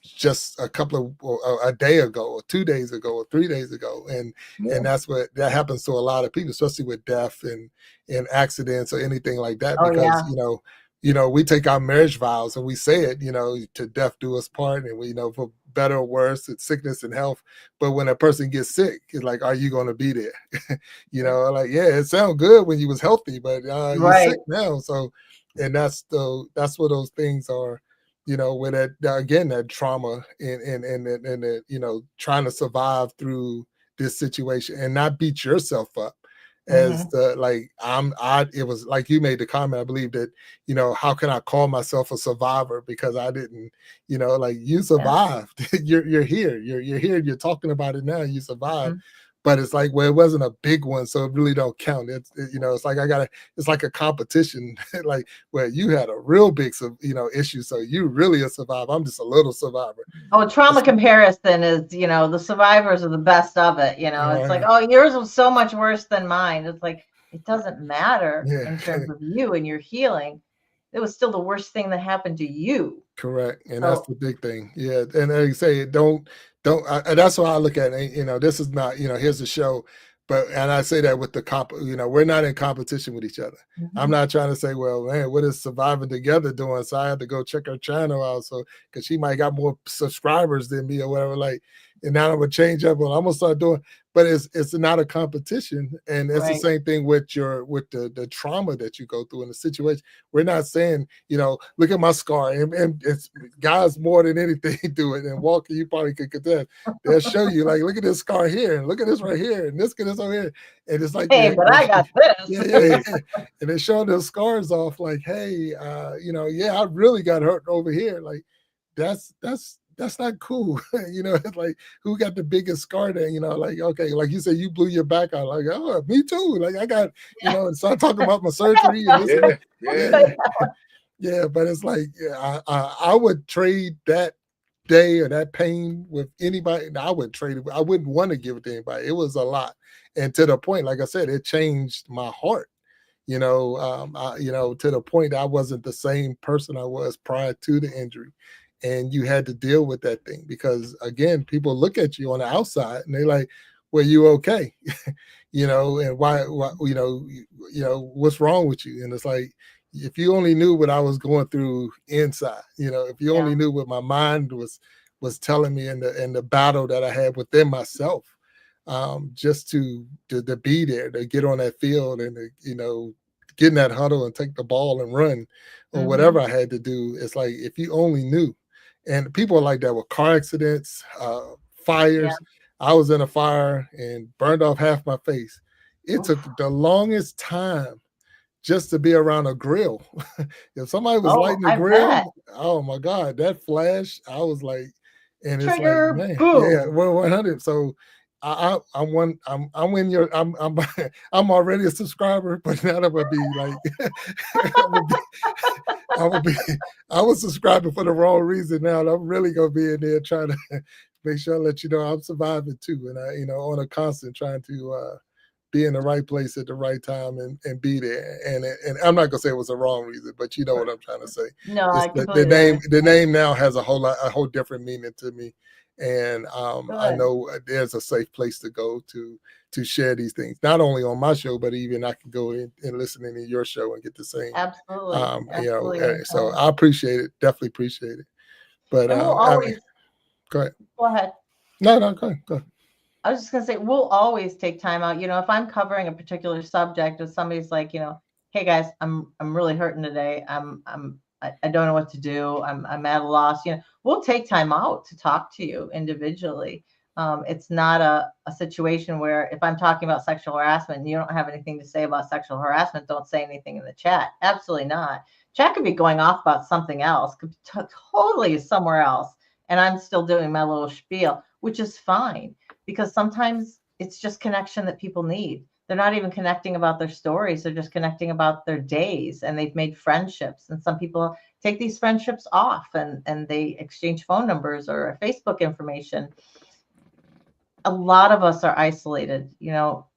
just a day ago, or 2 days ago, or 3 days ago, and that's what that happens to a lot of people, especially with death and accidents or anything like that, because we take our marriage vows and we say it, to death do us part, and we for better or worse, it's sickness and health. But when a person gets sick, it's like, are you going to be there? Like, yeah, it sounds good when you was healthy, but you're sick now. So, and that's what those things are, with that, again, that trauma and trying to survive through this situation and not beat yourself up as it was like you made the comment, I believe, that how can I call myself a survivor, because I didn't, like, you survived. You're here, you're here, you're talking about it now, you survived. But it's like, well, it wasn't a big one, so it really don't count. It's like it's like a competition, like where you had a real big, issue, so you really a survivor. I'm just a little survivor. Oh, trauma comparison is, the survivors are the best of it. It's like, oh, yours was so much worse than mine. It's like, it doesn't matter in terms of you and your healing. It was still the worst thing that happened to you. Correct. And that's the big thing. Yeah. And like you say, that's why I look at it. This is not, here's the show, and I say that with the we're not in competition with each other. I'm not trying to say, well, man, what is Surviving Together doing? So I have to go check her channel out. So, cause she might got more subscribers than me or whatever. Like, and now I'm gonna change up. Well, I'm gonna start doing, but it's not a competition. And it's the same thing with the trauma that you go through in the situation. We're not saying, look at my scar, and it's guys more than anything do it. And Walker, you probably could contest. They'll show you, like, look at this scar here, and look at this right here, and this over here. And it's like, hey, but I got this. And they show those scars off, like, hey, I really got hurt over here. Like, that's that's not cool. It's like, who got the biggest scar there? Like, okay, like you said, you blew your back out. Like, oh, me too. Like, I got, and start talking about my surgery and this. Yeah. But it's like, I would trade that day or that pain with anybody. I would trade it. I wouldn't want to give it to anybody. It was a lot. And to the point, like I said, it changed my heart. To the point I wasn't the same person I was prior to the injury. And you had to deal with that thing because, again, people look at you on the outside and they're like, well, you okay? And why, what's wrong with you? And it's like, if you only knew what I was going through inside, if you only knew what my mind was telling me, and the battle that I had within myself, just to be there, to get on that field and get in that huddle and take the ball and run, or whatever I had to do. It's like, if you only knew. And people are like that with car accidents, fires. I was in a fire and burned off half my face. It took the longest time just to be around a grill. If somebody was lighting a grill, oh my God, that flash, I was like, and it's Trigger, like, man, boom. yeah, 100. So I'm in your, I'm already a subscriber, but now I'm gonna be like, I was subscribing for the wrong reason. Now and I'm really gonna be in there trying to make sure I let you know I'm surviving too, and I, on a constant trying to be in the right place at the right time and be there. And I'm not gonna say it was the wrong reason, but you know what I'm trying to say. No, it's the name now has a whole different meaning to me. And I know there's a safe place to go to share these things, not only on my show, but even I can go in and listen in your show and get the same. Absolutely. So I appreciate it. Definitely appreciate it. But we'll always, go ahead. Go ahead. No, go ahead. I was just gonna say, we'll always take time out. If I'm covering a particular subject, if somebody's like, hey guys, I'm really hurting today. I don't know what to do. I'm at a loss. We'll take time out to talk to you individually. It's not a situation where if I'm talking about sexual harassment and you don't have anything to say about sexual harassment, don't say anything in the chat. Absolutely not. Chat could be going off about something else, could be totally somewhere else, and I'm still doing my little spiel, which is fine. Because sometimes it's just connection that people need. They're not even connecting about their stories. They're just connecting about their days, and they've made friendships. And some people take these friendships off and they exchange phone numbers or Facebook information. A lot of us are isolated.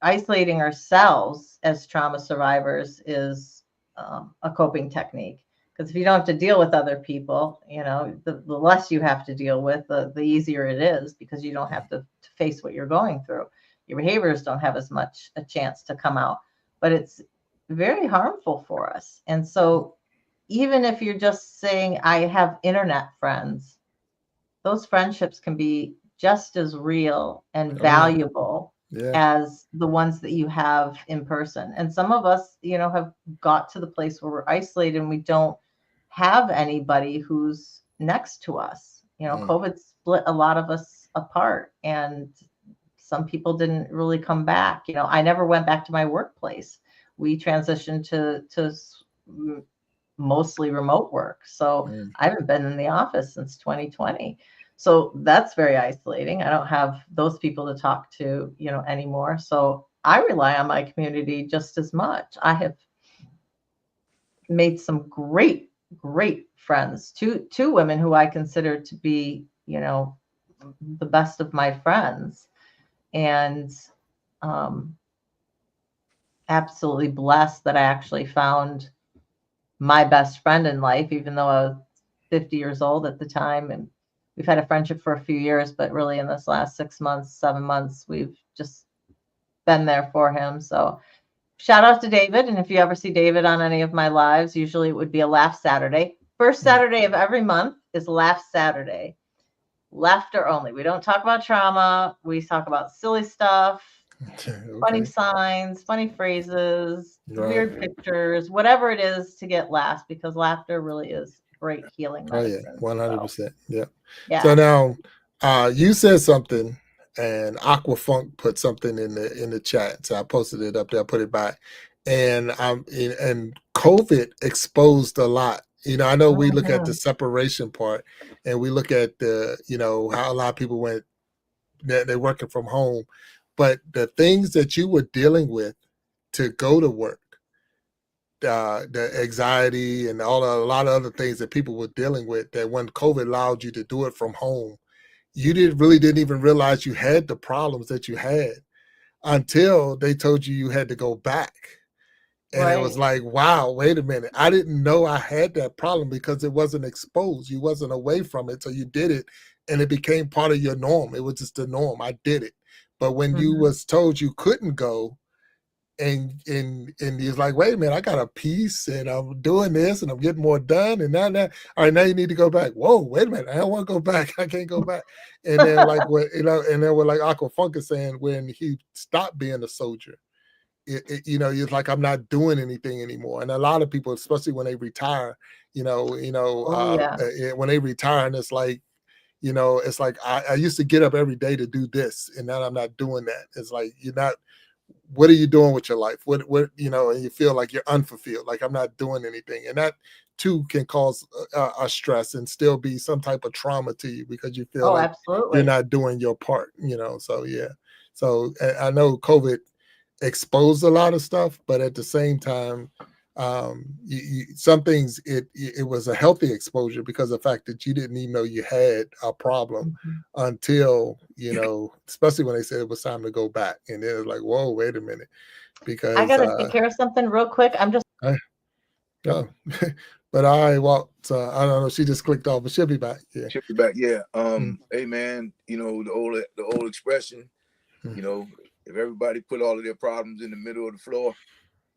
Isolating ourselves as trauma survivors is a coping technique. Because if you don't have to deal with other people, the less you have to deal with, the easier it is, because you don't have to face what you're going through. Your behaviors don't have as much a chance to come out, but it's very harmful for us. And so even if you're just saying, I have internet friends, those friendships can be just as real and valuable as the ones that you have in person. And some of us, have got to the place where we're isolated and we don't have anybody who's next to us. COVID split a lot of us apart, and some people didn't really come back. I never went back to my workplace. We transitioned to mostly remote work. So I haven't been in the office since 2020. So that's very isolating. I don't have those people to talk to, anymore. So I rely on my community just as much. I have made some great friends, two women who I consider to be, the best of my friends, and absolutely blessed that I actually found my best friend in life, even though I was 50 years old at the time. And we've had a friendship for a few years, but really in this last 6 months, 7 months, we've just been there for him. So shout out to David. And if you ever see David on any of my lives, usually it would be a Laugh Saturday. First Saturday of every month is Laugh Saturday. Laughter only. We don't talk about trauma. We talk about silly stuff, funny signs, funny phrases, weird pictures, whatever it is to get laughs, because laughter really is great healing medicine. 100%. Yeah. So now you said something, and Aquafunk put something in the chat. So I posted it up there, I put it back. And COVID exposed a lot I know we look at the separation part, and we look at the, how a lot of people went, they're working from home, but the things that you were dealing with to go to work, the anxiety and a lot of other things that people were dealing with, that when COVID allowed you to do it from home, you didn't even realize you had the problems that you had until they told you had to go back. And It was like, wow, wait a minute. I didn't know I had that problem because it wasn't exposed. You wasn't away from it. So you did it and it became part of your norm. It was just the norm. I did it. But when you was told you couldn't go, and he's like, wait a minute, I got a piece and I'm doing this and I'm getting more done and that. All right, now you need to go back. Whoa, wait a minute, I don't want to go back. I can't go back. And then like what and then what like Aqua Funk is saying, when he stopped being a soldier, it's like, I'm not doing anything anymore. And a lot of people, especially when they retire, when they retire, and it's like, it's like I used to get up every day to do this, and now I'm not doing that. It's like, you're not. What are you doing with your life? What and you feel like you're unfulfilled, like I'm not doing anything, and that too can cause a stress and still be some type of trauma to you because you feel like absolutely. you're not doing your part. So yeah. So I know COVID exposed a lot of stuff, but at the same time, some things it was a healthy exposure because of the fact that you didn't even know you had a problem until, especially when they said it was time to go back, and then it was like, whoa, wait a minute, because I gotta take care of something real quick. I'm just but I walked. I don't know. She just clicked off, but she'll be back. Yeah, she'll be back. Yeah. Hey man, the old expression. If everybody put all of their problems in the middle of the floor,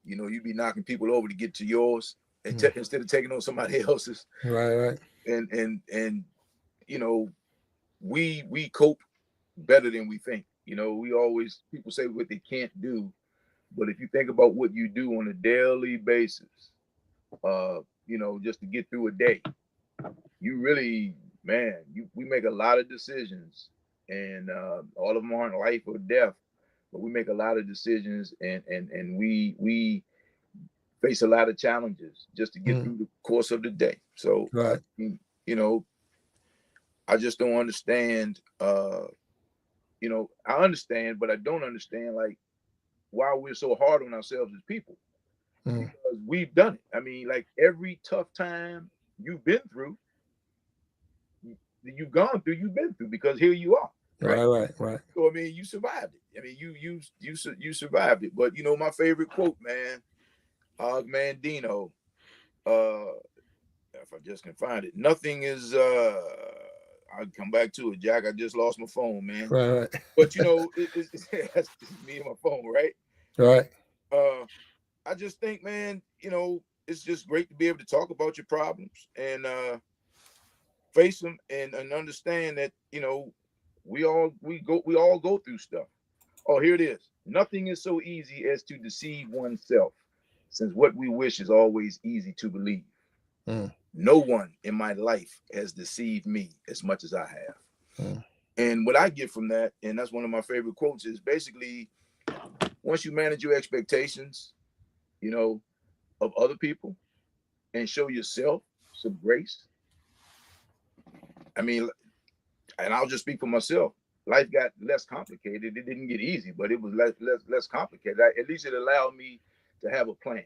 you'd be knocking people over to get to yours, and instead of taking on somebody else's. Right. And we cope better than we think. People say what they can't do, but if you think about what you do on a daily basis, just to get through a day, you really, we make a lot of decisions, and all of them aren't life or death, but we make a lot of decisions, and we face a lot of challenges just to get through the course of the day. So, I just don't understand. I understand, but I don't understand like why we're so hard on ourselves as people, because we've done it. I mean, like every tough time you've been through, you've been through, because here you are. Right. So I mean, you survived it. I mean, you survived it. But my favorite quote, man, Og Mandino. If I just can find it, nothing is. I'll come back to it, Jack. I just lost my phone, man. Right. But it's me and my phone, right? Right. I just think, man, it's just great to be able to talk about your problems and face them and understand that we all go through stuff. Oh, here it is. Nothing is so easy as to deceive oneself, since what we wish is always easy to believe. No one in my life has deceived me as much as I have. And what I get from that, and that's one of my favorite quotes, is basically, once you manage your expectations, of other people, and show yourself some grace. I mean, and I'll just speak for myself. Life got less complicated. It didn't get easy, but it was less complicated. At least it allowed me to have a plan.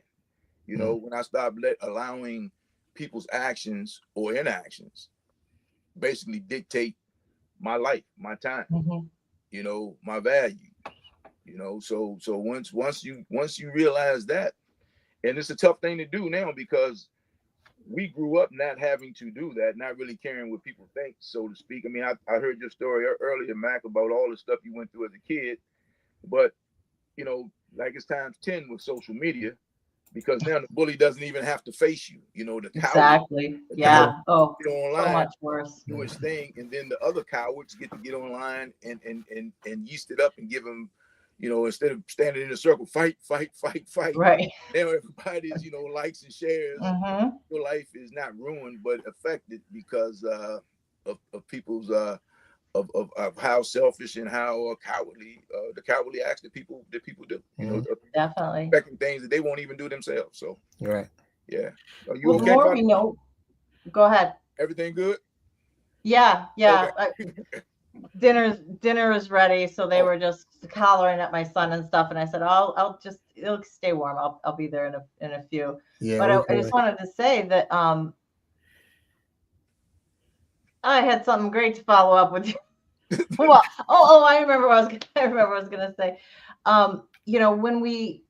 When I stopped allowing people's actions or inactions basically dictate my life, my time, my values. So once you realize that, and it's a tough thing to do now, because we grew up not having to do that, not really caring what people think, so to speak. I mean, I heard your story earlier, Mac, about all the stuff you went through as a kid, but like it's times 10 with social media, because now the bully doesn't even have to face you. The exactly. Yeah. Oh, get online, so much worse. Do his thing, and then the other cowards get to get online and yeast it up and give him, instead of standing in a circle, fight. Right. Now everybody's, likes and shares. Your life is not ruined, but affected because of people's of how selfish and how cowardly the cowardly acts that people do. Definitely expecting things that they won't even do themselves. So right. Yeah. Are you well, okay? the more we know, Go ahead. Everything good? Yeah. Okay. Dinner is ready, so they were just hollering at my son and stuff, and I said, I'll just, it'll stay warm. I'll be there in a few. Yeah, But I just wanted to say that I had something great to follow up with you. Well, I remember what I was gonna say. You know, when we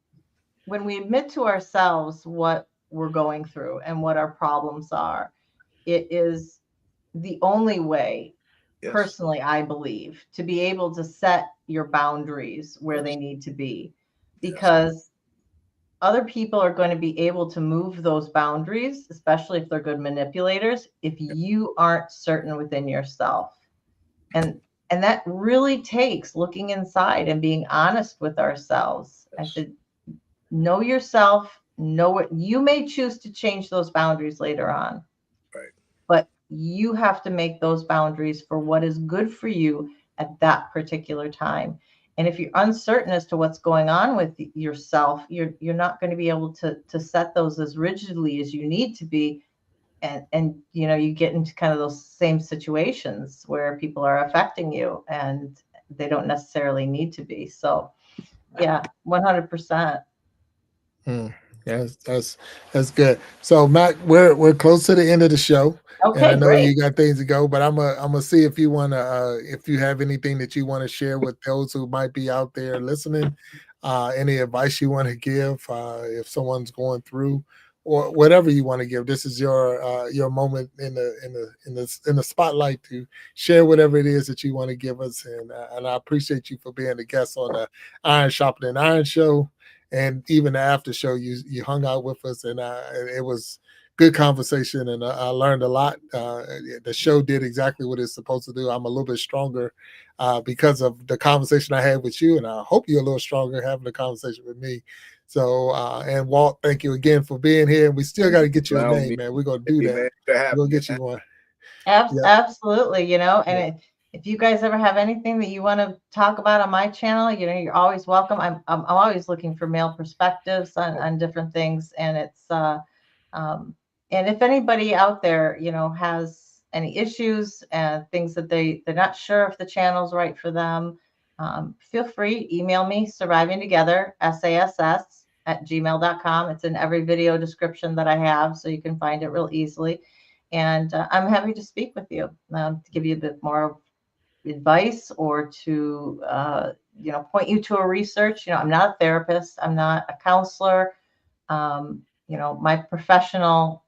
admit to ourselves what we're going through and what our problems are, it is the only way, Yes. personally, I believe, to be able to set your boundaries where Yes. they need to be, because other people are going to be able to move those boundaries, especially if they're good manipulators, if you aren't certain within yourself. And that really takes looking inside and being honest with ourselves. Yes. I said, know yourself, know what you may choose to change those boundaries later on. Right. But you have to make those boundaries for what is good for you at that particular time. And if you're uncertain as to what's going on with yourself, you're not going to be able to set those as rigidly as you need to be. And you know, you get into kind of those same situations where people are affecting you and they don't necessarily need to be. So yeah, 100%. That's good. So Mac, we're close to the end of the show. Okay, and I know great. you got things to go, but I'm gonna see if you wanna if you have anything that you want to share with those who might be out there listening, any advice you want to give, if someone's going through, or whatever you want to give. This is your moment in the spotlight to share whatever it is that you want to give us, and I appreciate you for being a guest on the Iron Sharpening Iron show. And even the after show, you hung out with us, and it was good conversation, and I learned a lot. The show did exactly what it's supposed to do. I'm a little bit stronger because of the conversation I had with you, and I hope you're a little stronger having a conversation with me. So, and Walt, thank you again for being here. And we still got to get you a name, man. We're gonna do that. We're gonna get you one. Absolutely, you know, and if you guys ever have anything that you want to talk about on my channel, you know, you're always welcome. I'm always looking for male perspectives on different things, and it's and if anybody out there, you know, has any issues and things that they're not sure if the channel's right for them, feel free, email me, survivingtogether@gmail.com. It's in every video description that I have, so you can find it real easily. And I'm happy to speak with you, to give you a bit more advice, or to you know, point you to a research. You know, I'm not a therapist, I'm not a counselor. You know, my professional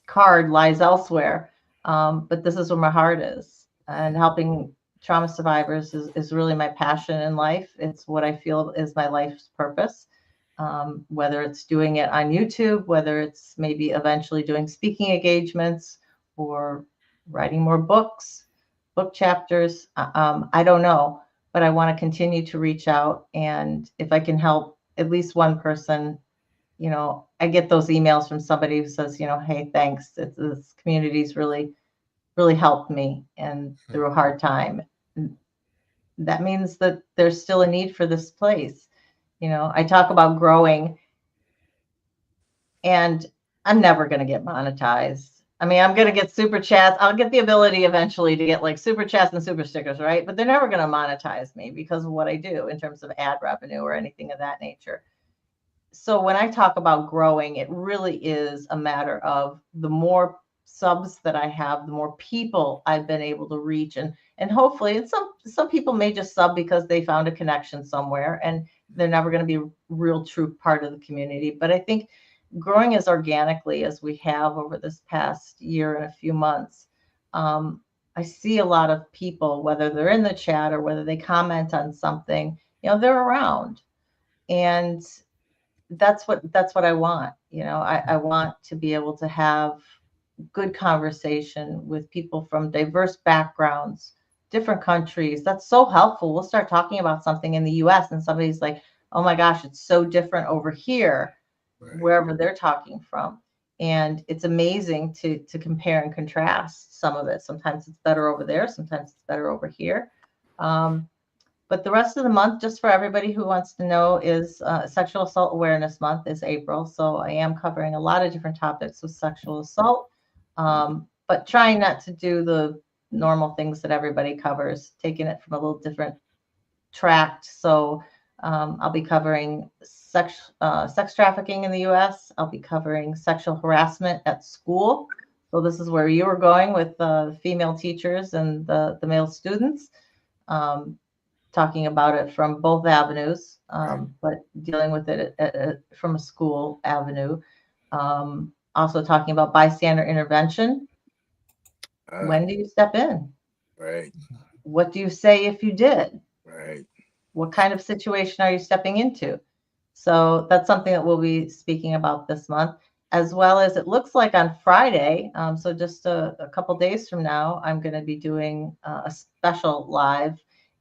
card lies elsewhere, but this is where my heart is, and helping trauma survivors is really my passion in life. It's what I feel is my life's purpose. Whether it's doing it on YouTube, whether it's maybe eventually doing speaking engagements, or writing more books, book chapters, I don't know, but I want to continue to reach out. And if I can help at least one person, you know, I get those emails from somebody who says, you know, hey, thanks. This community's really helped me and through a hard time. That means that there's still a need for this place. You know, I talk about growing, and I'm never going to get monetized. I mean, I'm going to get super chats. I'll get the ability eventually to get like super chats and super stickers, right? But they're never going to monetize me because of what I do in terms of ad revenue or anything of that nature. So when I talk about growing, it really is a matter of the more subs that I have, the more people I've been able to reach, and hopefully, and some people may just sub because they found a connection somewhere, and they're never going to be a real true part of the community. But I think growing as organically as we have over this past year and a few months, I see a lot of people, whether they're in the chat or whether they comment on something, you know, they're around. And that's what I want. You know, I want to be able to have good conversation with people from diverse backgrounds, different countries. That's so helpful. We'll start talking about something in the US and somebody's like, oh my gosh, it's so different over here, wherever they're talking from. And it's amazing to compare and contrast some of it. Sometimes it's better over there, sometimes it's better over here. But the rest of the month, just for everybody who wants to know, is Sexual Assault Awareness Month is April. So I am covering a lot of different topics with sexual assault, but trying not to do the normal things that everybody covers, taking it from a little different tract. So I'll be covering sex trafficking in the U.S. I'll be covering sexual harassment at school. So this is where you were going with the female teachers and the male students. Talking about it from both avenues, but dealing with it from a school avenue. Also talking about bystander intervention. When do you step in? Right. What do you say if you did? Right. What kind of situation are you stepping into? So that's something that we'll be speaking about this month, as well as it looks like on Friday. So just a couple days from now, I'm going to be doing a special live,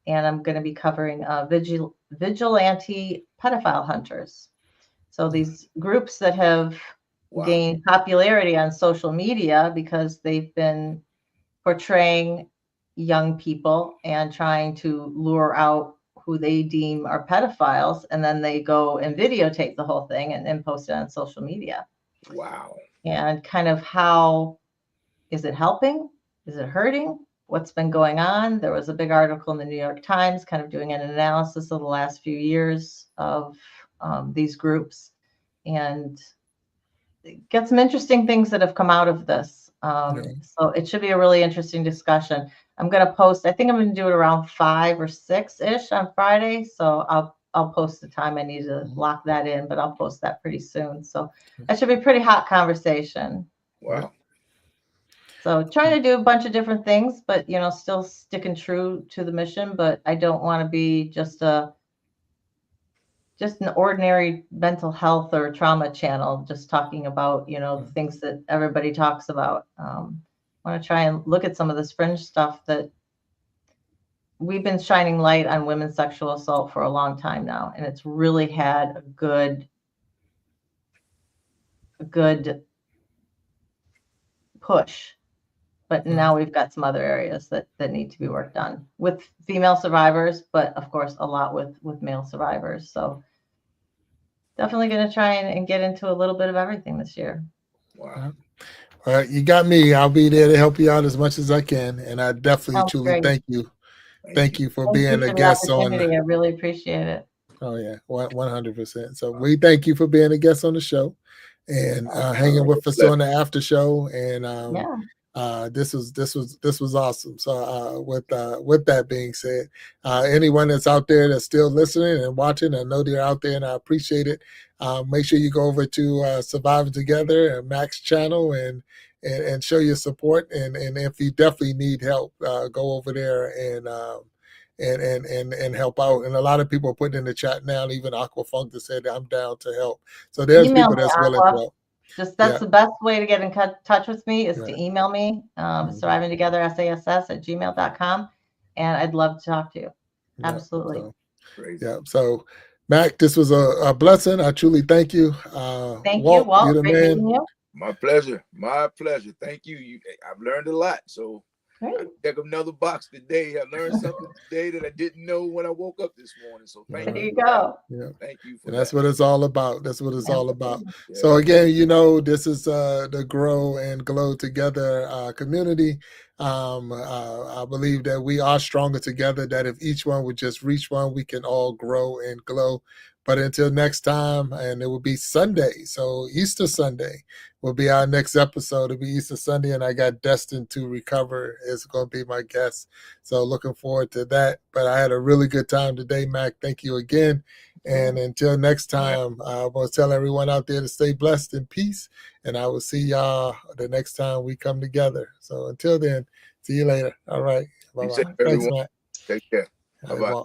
and I'm going to be covering vigilante pedophile hunters. So these groups that have gained popularity on social media because they've been portraying young people and trying to lure out who they deem are pedophiles, and then they go and videotape the whole thing and then post it on social media. Wow. And kind of how is it helping? Is it hurting? What's been going on? There was a big article in the New York Times kind of doing an analysis of the last few years of these groups, and get some interesting things that have come out of this. So it should be a really interesting discussion. I'm going to post, I think I'm going to do it around 5 or 6-ish on Friday. So I'll post the time. I need to lock that in, but I'll post that pretty soon. So that should be a pretty hot conversation. Wow. So trying to do a bunch of different things, but, you know, still sticking true to the mission. But I don't want to be just an ordinary mental health or trauma channel, just talking about, you know, the things that everybody talks about. I want to try and look at some of this fringe stuff that we've been shining light on women's sexual assault for a long time now. And it's really had a good push. But now we've got some other areas that need to be worked on with female survivors, but of course, a lot with male survivors. So definitely going to try and get into a little bit of everything this year. Wow. All right, you got me. I'll be there to help you out as much as I can. And I definitely, truly thank you. Thank you for being a guest on. I really appreciate it. Oh, yeah, 100%. So we thank you for being a guest on the show and hanging with us on the after show. And this was awesome. So with that being said, anyone that's out there that's still listening and watching, I know they're out there and I appreciate it. Make sure you go over to Surviving Together and Mac's channel and show your support. And if you definitely need help, go over there and help out. And a lot of people are putting in the chat now, even Aquafunk that said I'm down to help. So there's people that's willing to help. That's the best way to get in touch with me is to email me, survivingtogether@sass@gmail.com, and I'd love to talk to you. Absolutely. So Mac, this was a blessing. I truly thank you. Thank you, Walt. You're the man. You. My pleasure. My pleasure. Thank you. I've learned a lot. So I check another box today. I learned something today that I didn't know when I woke up this morning. So thank you. There you go. Yeah. Thank you for and that's what it's all about. That's what it's all about. Yeah. So again, you know, this is the Grow and Glow Together community. I believe that we are stronger together, that if each one would just reach one, we can all grow and glow. But until next time, and it will be Sunday. So Easter Sunday will be our next episode. It'll be Easter Sunday, and I got Destined to Recover is going to be my guest. So looking forward to that. But I had a really good time today, Mac. Thank you again. And until next time, I want to tell everyone out there to stay blessed in peace. And I will see y'all the next time we come together. So until then, see you later. All right. Bye-bye. Thanks, Mac. Take care. Bye-bye.